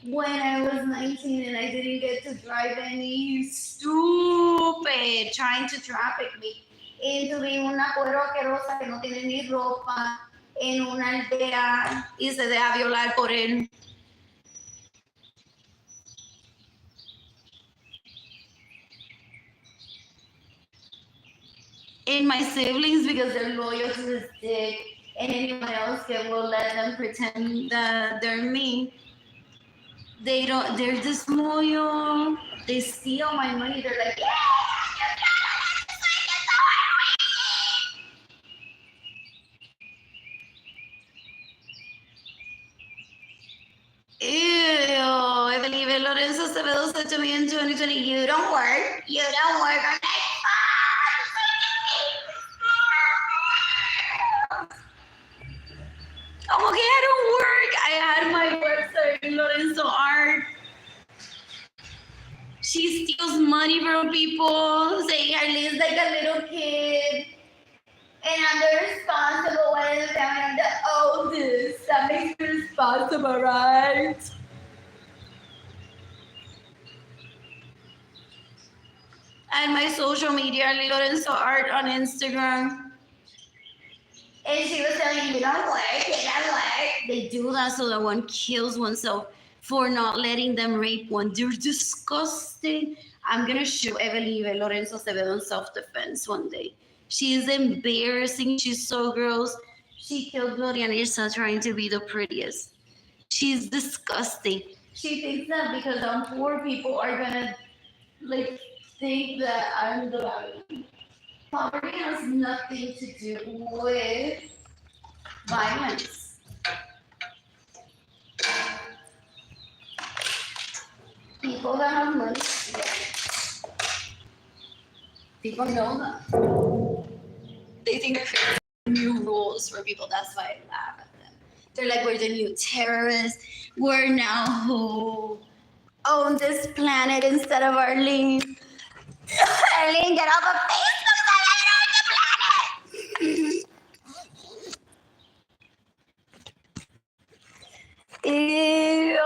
when I was 19 and I didn't get to drive any. Stupid, trying to traffic me into being una cuero asquerosa que no tiene ni ropa en una aldea y se deja violar por él. And my siblings, because they're loyal to his dick, and anyone else that will let them pretend that they're me. They don't, they're disloyal. They steal my money. They're like, yeah, ew, Arlene Lorenzo Acevedo said to me in 2020, you don't work. I'm like, I'm okay, I don't work. I had my website, Lorenzo Art. She steals money from people, saying Arlene's like a little kid. And I'm the responsible one in the family. I'm the oldest. That makes me responsible, right? And my social media, Arlene Lorenzo Art on Instagram. And she was telling me, you don't work. They do that so that one kills oneself for not letting them rape one. They're disgusting. I'm going to show Arlene Lorenzo Acevedo in self-defense one day. She is embarrassing. She's so gross. She killed Gloria Nirsa trying to be the prettiest. She's disgusting. She thinks that because I'm poor, people are going to like think that I'm the bad one. Poverty has nothing to do with violence. People that have money, people know that. They think they're creating new rules for people. That's why I laugh at them. They're like, we're the new terrorists. We're now who own this planet instead of Arlene. Arlene, get off of Facebook. Ew.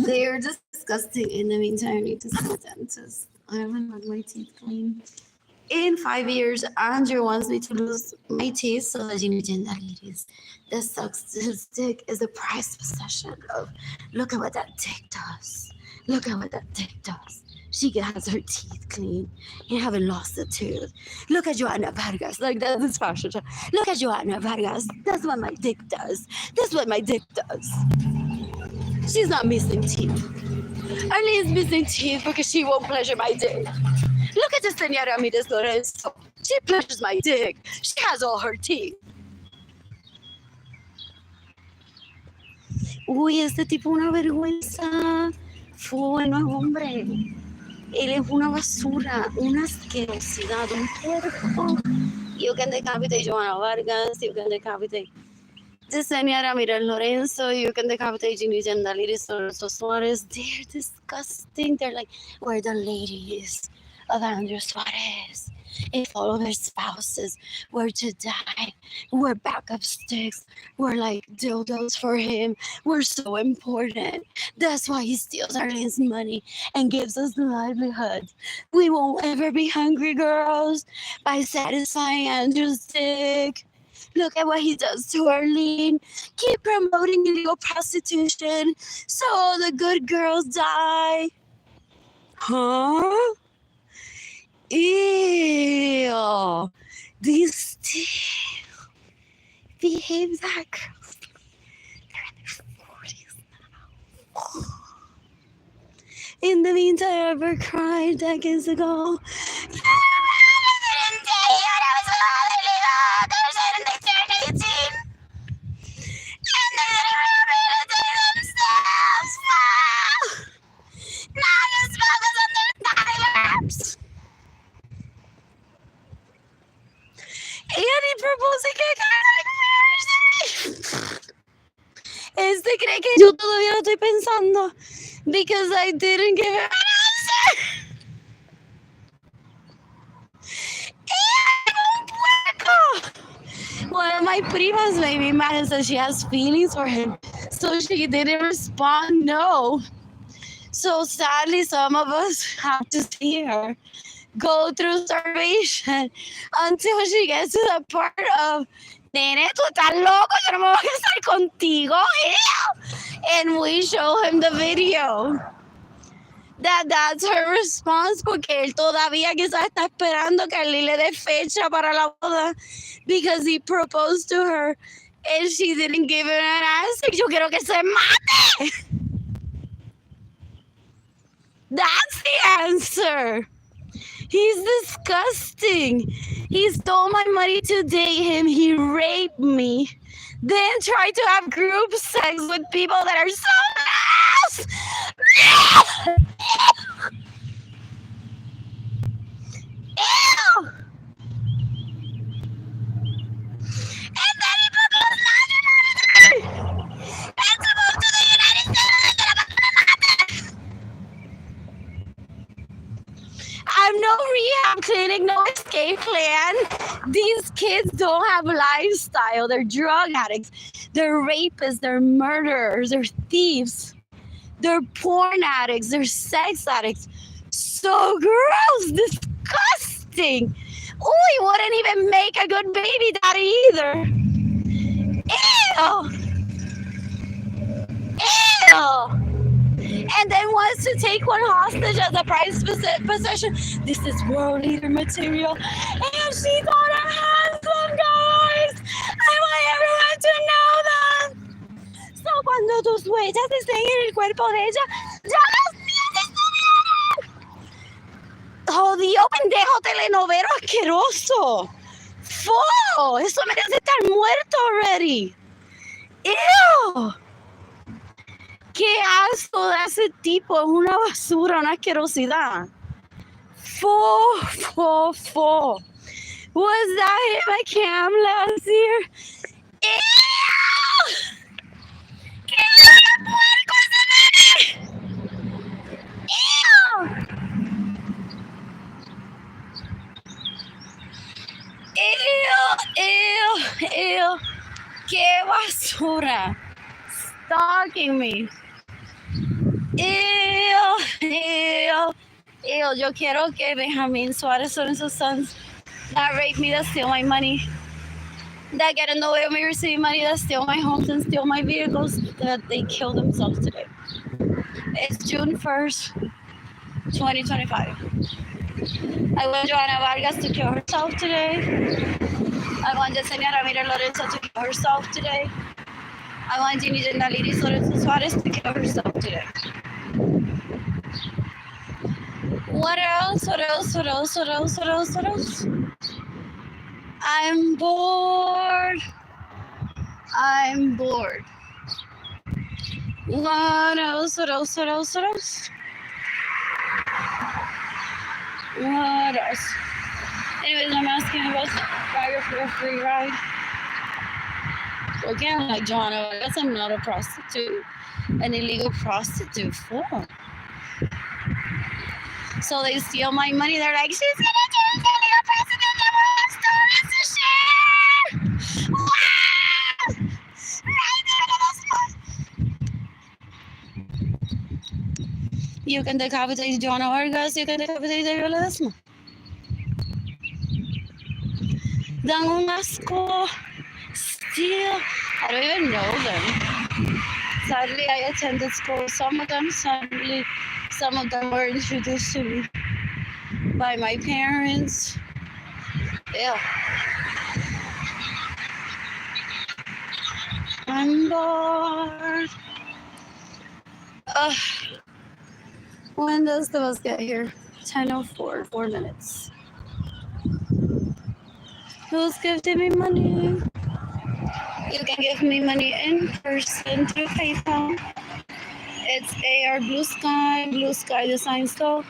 They're disgusting. In the meantime, I need to see the dentist. I haven't had my teeth cleaned. In 5 years, Andrew wants me to lose my teeth so that ladies, that sucks. His dick is a prized possession of. Look at what that dick does. She has her teeth clean and haven't lost a tooth. Look at Joanna Vargas. Like, that's this fashion show. Look at Joanna Vargas. That's what my dick does. She's not missing teeth. Arlene's missing teeth because she won't pleasure my dick. Look at the Señora Ramirez Lorenzo. She pleasures my dick. She has all her teeth. Uy, este tipo una vergüenza. Fue, no es hombre. Él es una basura, una asquerosidad, un puerco. You can decapitate Joanna Vargas, you can decapitate the Señora Ramirez Lorenzo, you can decapitate Ginny Gendaliris Lorenzo Suarez. They're disgusting. They're like, we're the ladies of Andrew Suarez. If all of their spouses were to die, we're backup sticks. We're like dildos for him. We're so important. That's why he steals Arlene's money and gives us the livelihood. We won't ever be hungry, girls, by satisfying Andrew's dick. Look at what he does to Arlene. Keep promoting illegal prostitution so all the good girls die. Huh? Ew. These still behave that girls. They're in their 40s now. In the meantime, I ever cried decades ago. cree que yo todavía lo estoy pensando? Because I didn't give him an answer. One of my primas made me mad and said she has feelings for him. So she didn't respond no. So sadly, some of us have to see her go through starvation until she gets to the part of, nene, tú estás loco, yo no me voy a casar contigo. Ew. And we show him the video. That's her response, porque él todavía quizás está esperando que Arlene le dé fecha para la boda, because he proposed to her and she didn't give him an answer. Yo quiero que se mate. That's the answer. He's disgusting. He stole my money to date him. He raped me. Then tried to have group sex with people that are so nice. Ew. And then he proposed nationality. And to move to the United States. I'm no rehab clinic, no escape plan. These kids don't have lifestyle. They're drug addicts. They're rapists. They're murderers. They're thieves. They're porn addicts. They're sex addicts. So gross. Disgusting. Oh, he wouldn't even make a good baby daddy either. Ew. Ew. And then wants to take one hostage as a prized possession. This is world leader material. And she's on a handsome, guys. I want everyone to know that. So cuando tus huellas estén en el cuerpo de ella, ya las mías estuvieron. Jodido pendejo telenovero asqueroso. Fo, eso merece estar muerto already. Ew. ¡Qué asco de ese tipo! Es una basura, una asquerosidad. Was that him at camp last year? ¡Ew! ¡Qué puerco ese nene! ¡Ew! ¡Qué basura! Stalking me. Ew. Yo quiero que Benjamin Suarez and his sons that rape me, that steal my money, that get in the way of me receiving money, that steal my homes and steal my vehicles, that they kill themselves today. It's June 1st, 2025. I want Joanna Vargas to kill herself today. I want Yesenia Arlene Lorenzo to kill herself today. I want Ginny Gendaliris Suarez to kill herself today. What else? I'm bored. What else? Anyways, I'm asking about Fire for a free ride. Again, like Joanna, I guess I'm not a prostitute, an illegal prostitute. So they steal my money. They're like, she's gonna do an illegal prostitute. You can decapitate Joanna Vargas. You can decapitate David Ledesma. Dan un asco. Still, I don't even know them. Sadly, I attended school. Some of them were introduced to me by my parents. Yeah. I'm bored. When does the bus get here? 10:04, 4 minutes. Who's gifting me money? You can give me money in person through PayPal. It's AR Blue Sky Design Store.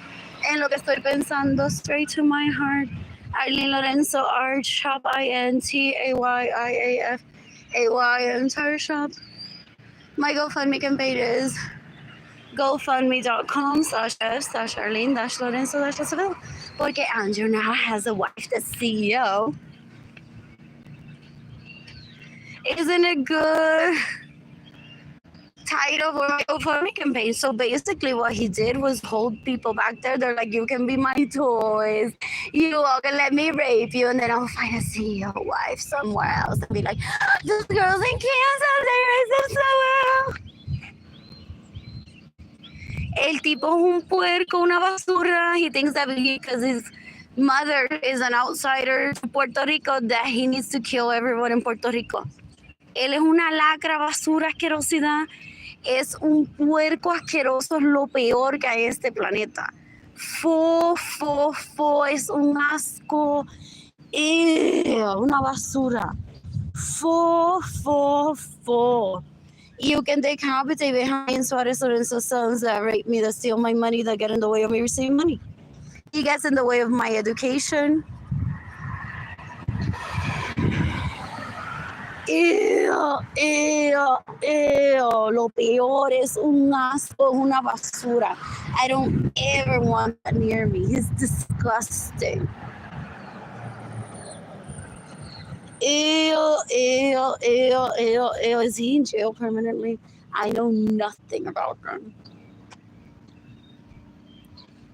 En lo que estoy pensando, straight to my heart. Arlene Lorenzo Art Shop, INTAYIAFAY, entire shop. My GoFundMe campaign is gofundme.com/Arlene-Lorenzo. Porque Andrew now has a wife that's CEO. Isn't it good title for my GoFundMe campaign? So basically what he did was hold people back there. They're like, you can be my toys. You all can let me rape you. And then I'll find a CEO wife somewhere else and be like, those girls in Kansas, they raise them so well. El tipo es un puerco, una basura. He thinks that because his mother is an outsider to Puerto Rico, that he needs to kill everyone in Puerto Rico. Él es una lacra, basura, asquerosidad. Es un puerco asqueroso, es lo peor que hay en este planeta. Es un asco. Una basura. You can decapitate behind Suarez Lorenzo's sons that rape me, that steal my money, that get in the way of me receiving money. He gets in the way of my education. Lo peor es un asco, una basura. I don't ever want that near me. He's disgusting. Is he in jail permanently? I know nothing about him.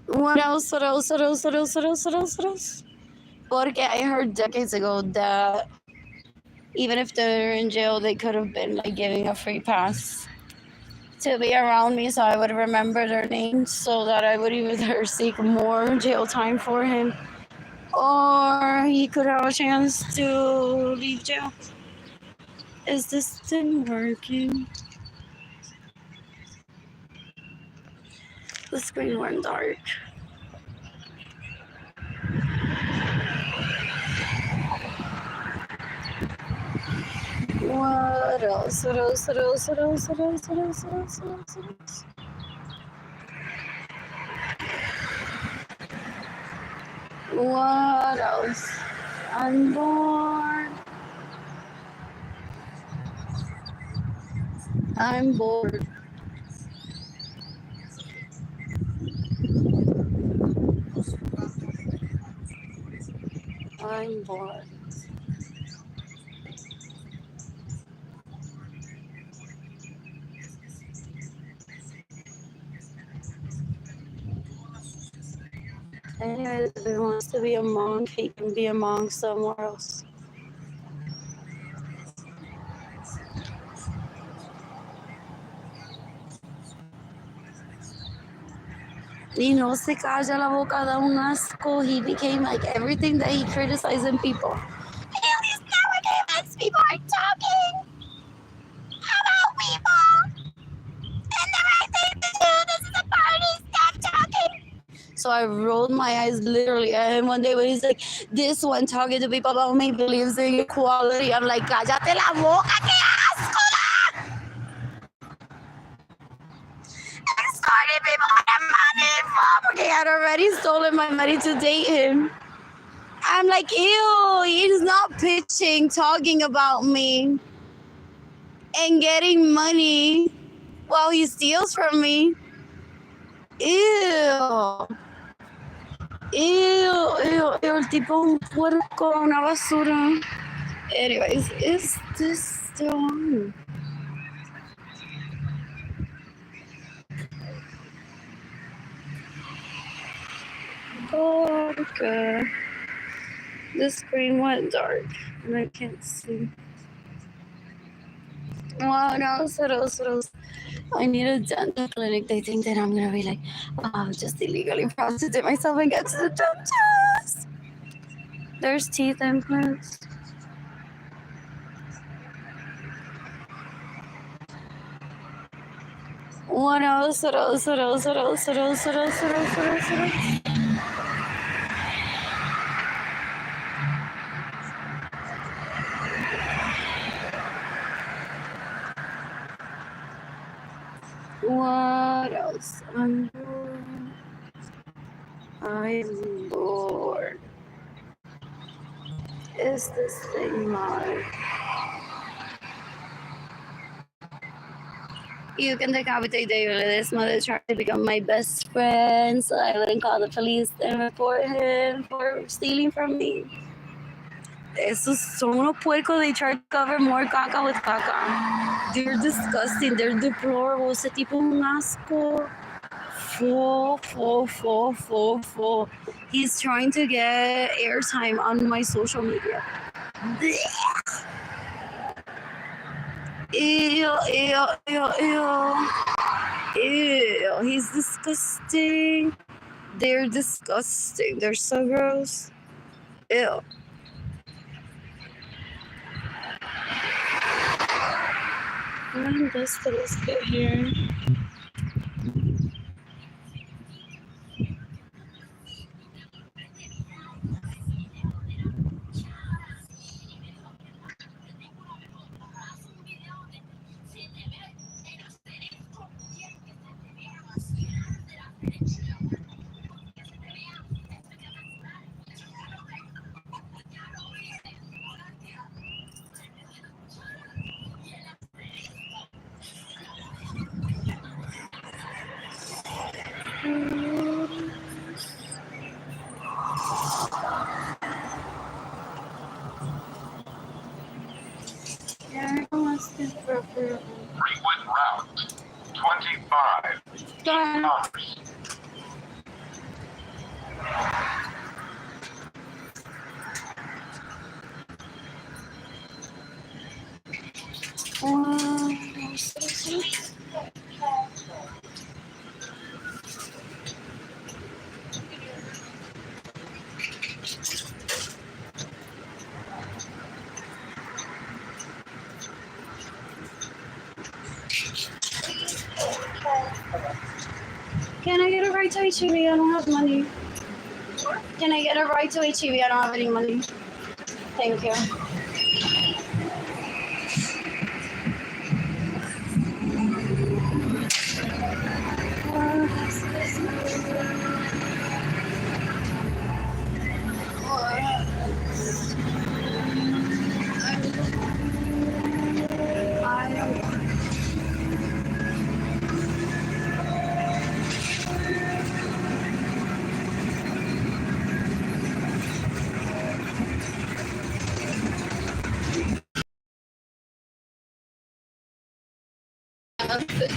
What else? Porque I heard decades ago that even if they're in jail, they could have been like giving a free pass to be around me so I would remember their names, so that I would either seek more jail time for him or he could have a chance to leave jail. Is this thing working? The screen went dark. What else? What else? I'm bored. I'm bored. I'm bored. Anyways, if he wants to be a monk, he can be a monk somewhere else. Y no se calla la boca, da un asco. He became like everything that he criticized in people. He's nowadays people are talking about people. And the right thing to do, this is a party, stop talking. So I rolled my eyes literally at him one day when he's like, this one talking to people about me believes in equality. I'm like, cállate la boca, qué asco da. Started people had money because he had already stolen my money to date him. I'm like, ew, he's not pitching, talking about me and getting money while he steals from me. Ew. El tipo un puerco, una basura. Anyways, is this still on? Okay. The screen went dark and I can't see. What else? I need a dental clinic. They think that I'm gonna be like, oh, just illegally prostitute myself and get to the dentist. There's teeth implants. What else? What else? I'm bored. Is this thing live? You can decapitate David. This mother tried to become my best friend, so I wouldn't call the police and report him for stealing from me. Esos son unos puercos. They try to cover more caca with caca. They're disgusting. They're deplorable. Ese tipo es un asco. Full. He's trying to get airtime on my social media. Ew. He's disgusting. They're disgusting. They're so gross. Ew. When does this get here? Frequent route 25. Commerce. Can I get a ride to HEB? I don't have money. Can I get a ride to HEB? I don't have any money. Thank you.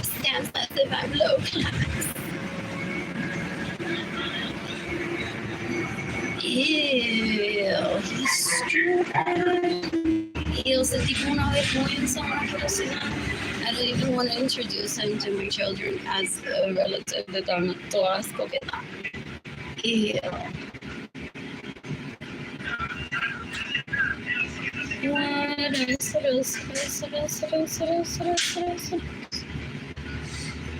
Stands as if I'm low class. Ew, he's stupid. Ew, ese tipo una vergüenza, una curiosidad. I don't even want to introduce him to my children as a relative de todo asco que da. Ew.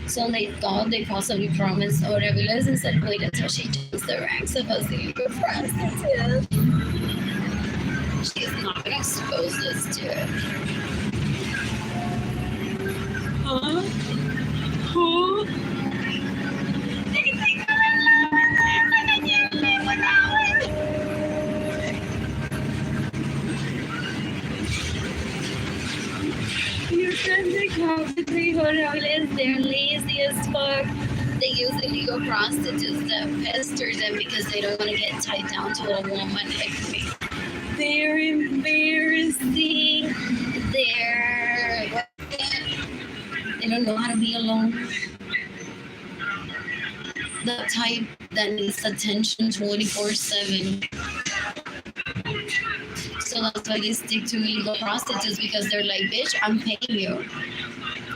So they thought they possibly promised Oreviles and said, wait until she joins the ranks of us illegal prostitutes. She's not going to expose us to it. Huh? Who? They think I'm in love and I can't live without it. You said they completely Oreviles, they're lazy as fuck. They use illegal prostitutes that pester them because they don't want to get tied down to a woman like me. They're embarrassing. They don't know how to be alone. The type that needs attention 24/7. So that's why they stick to illegal prostitutes, because they're like, bitch, I'm paying you.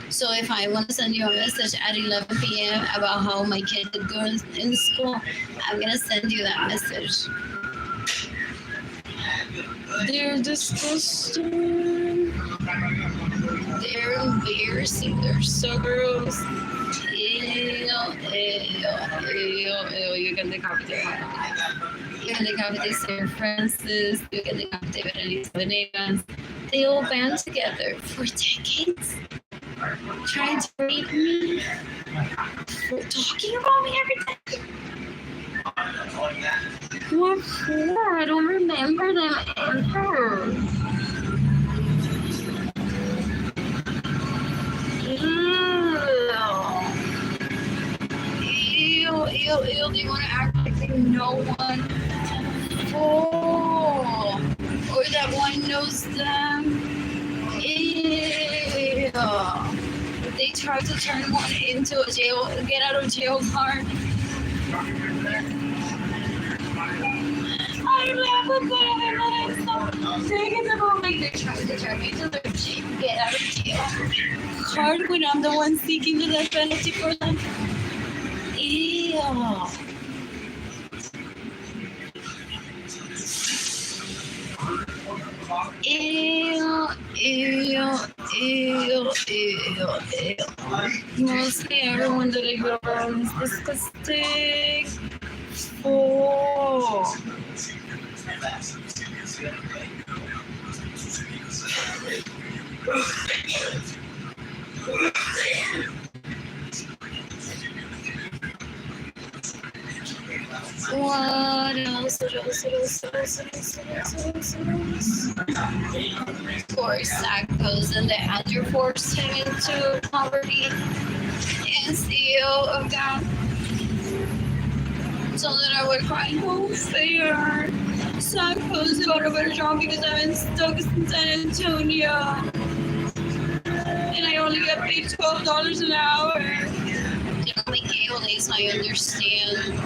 So if I want to send you a message at 11 p.m. about how my kid did good in school, I'm going to send you that message. They're disgusting. They're embarrassing. They're so gross. Ew. You can decapitate You can decapitate Sarah Francis. You can decapitate Berenice Venegas. They all band together for decades. Trying to rape me. For talking about me every day. What for? I don't remember them ever. Ew. they want to act like they know one. Oh, or that one knows them. Ew. They try to turn one into a get out of jail card. I love it. Take it about like they try to turn me to their get out of jail card when I'm the one seeking the death penalty for them. Ew. Mostly everyone that I go around is disgusting. Oh. What else? Of course, Sackos and the Andrew forced him into poverty and CEO of that. So that I would cry, no fair. Sackos got a better job because I've been stuck in San Antonio. And I only get paid $12 an hour. You know, like days I understand.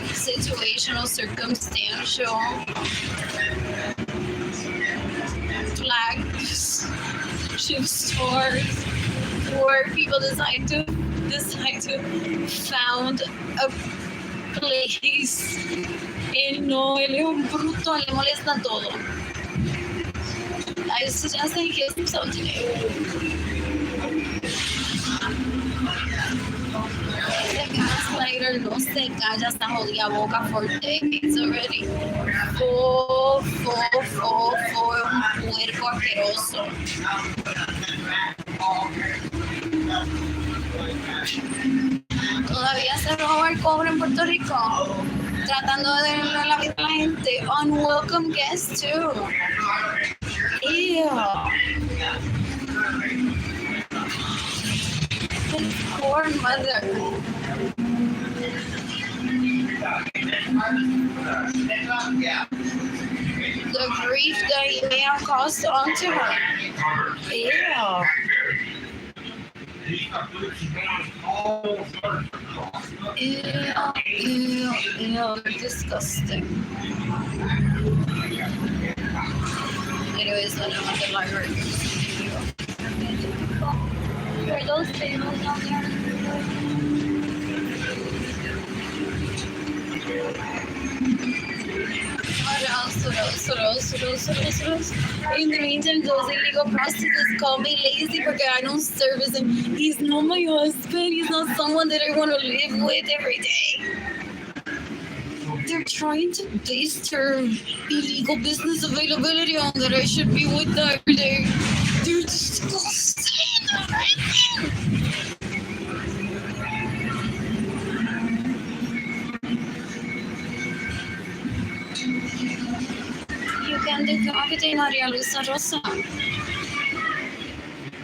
Situational, circumstantial, flagship stores, where people decide to found a place y no, él es un bruto, le molesta todo. I suggest that he kills himself today. The gaslighter no se calla esta jodida boca for decades already. Un puerco asqueroso. Todavía se roba el cobre en Puerto Rico, tratando de darle la vida a la gente. Unwelcome guests too. Ew. His poor mother. The grief that he may have caused onto her. Ew. Ew, disgusting. Anyways, I don't have the library. Are those tables down there? What else? In the meantime, those illegal prostitutes call me lazy because I don't service him. He's not my husband. He's not someone that I want to live with every day. They're trying to base their illegal business availability on that I should be with them every day. They're disgusting. You can decapitate Maria Luisa Rosa.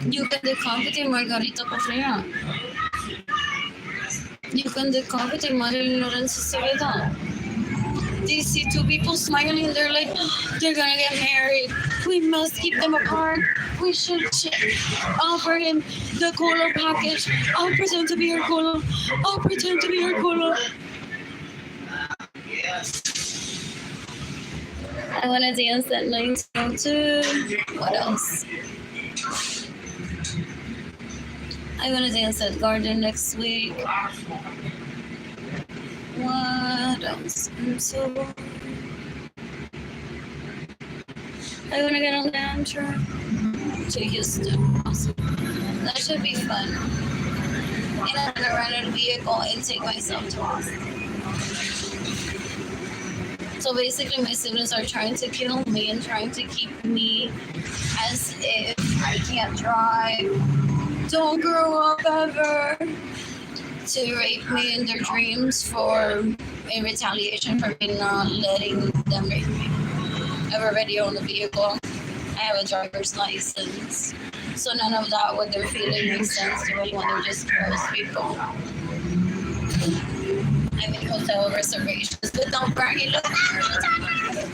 You can decapitate Margarita Correa. You can decapitate Arlene Lorenzo. They see two people smiling, they're like, they're gonna get married. We must keep them apart. We should offer him the cola package. I'll pretend to be her cola. I want to dance at 1902. What else? I want to dance at Garden next week. What else? I want to get on the Amtrak to Houston. That should be fun. And I'm going to rent a vehicle and take myself to Austin. So basically, my siblings are trying to kill me and trying to keep me as if I can't drive. Don't grow up ever. To rape me in their dreams in retaliation for me not letting them rape me. I've already owned a vehicle. I have a driver's license. So none of that, what they're feeling, makes sense to me when they're just gross people. I make hotel reservations without bragging. Look at that.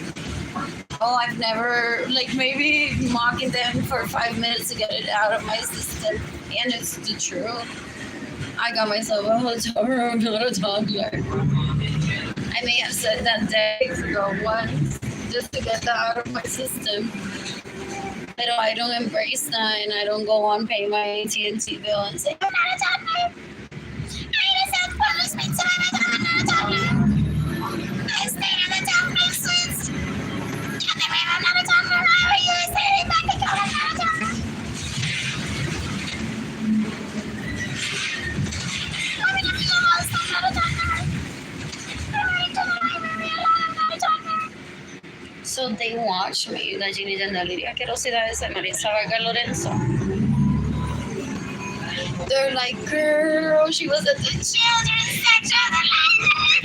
Oh, I've never, like, maybe mocking them for 5 minutes to get it out of my system. And it's the truth. I got myself a hotel room, not a toddler. I may have said that days ago once, just to get that out of my system. But I don't embrace that, and I don't go on pay my AT&T bill and say, I'm not a toddler. I just have punishment, so I'm not a toddler. I stayed on the toddler since. I'm not a toddler. Why are you saying back to God? I'm not a toddler. I'm in the house. I'm not a toddler. I'm running to the library alone. I'm not a toddler. So they watch me, la Ginny Jandaliri, Asquerosidades de Marisa Arlene Lorenzo. They're like, girl, she was at the children's section of the library.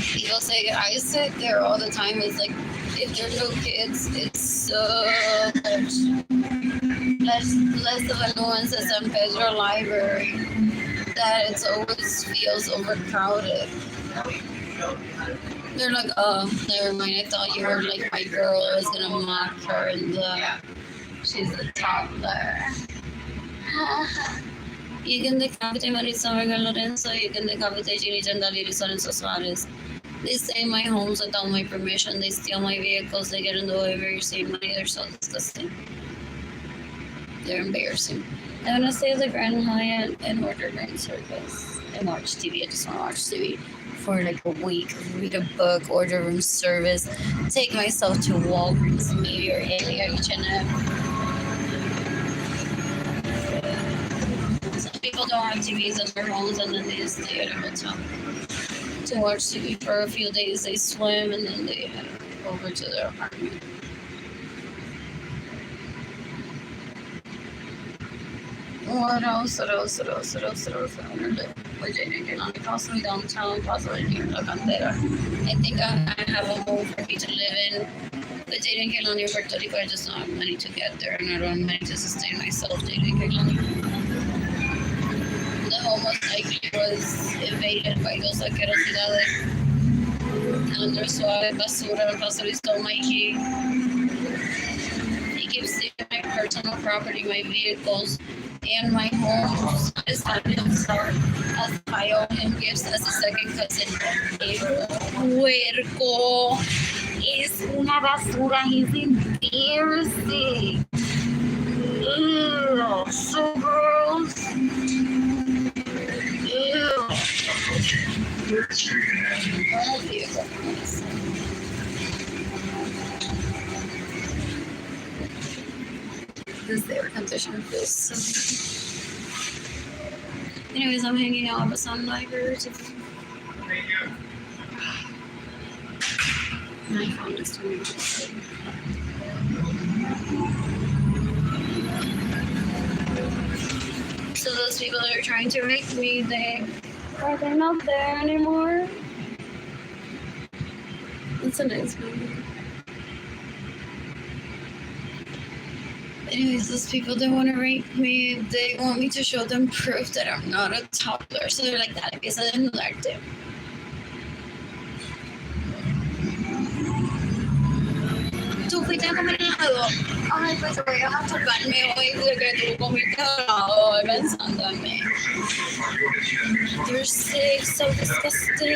People say I sit there all the time. It's like, if there are no kids, it's so much less of a nuance as San Pedro Library that it always feels overcrowded. They're like, oh, never mind. I thought you were like my girl. I was gonna mock her and she's a toddler. You can decapitate Marisa Arlene Lorenzo. You can decapitate Ginny Jandaliri Lorenzo Suarez. They stay in my homes without my permission. They steal my vehicles. They get in the way of your same money. They're so disgusting. They're embarrassing. I want to stay at the Grand Hyatt and order room service and watch TV. I just want to watch TV for like a week. Read a book, order room service, take myself to Walgreens, maybe, or H&M. Some people don't have TVs in their homes and then they stay at a hotel to watch TV for a few days. They swim and then they head over to their apartment. What else? Possibly downtown, possibly near La Cantera. I think I have a home for me to live in. But Jaden Kelani, Puerto Rico, I just don't have money to get there, and I don't have money to sustain myself. Jaden Kelani. The home most likely was invaded by those asquerosidades. Under suave basura, possibly stole my key. They keep stealing my personal property, my vehicles, and my home. As I owe him gifts as a second cousin. El puerco es una basura. He's embarrassing. Ew, so gross. Ew. This air conditioner feels so. Anyways, I'm hanging out with some libraries. My phone is turning off. So those people that are trying to rape me, they're not there anymore. It's a nice movie. Anyways, those people that want to rape me, they want me to show them proof that I'm not a toddler. So they're like, dale, empieza a desnudarte. Tú fuiste a comer helado. Ay, pues voy a tocarme hoy de que tú comiste helado pensando en mí. They're sick, so disgusting.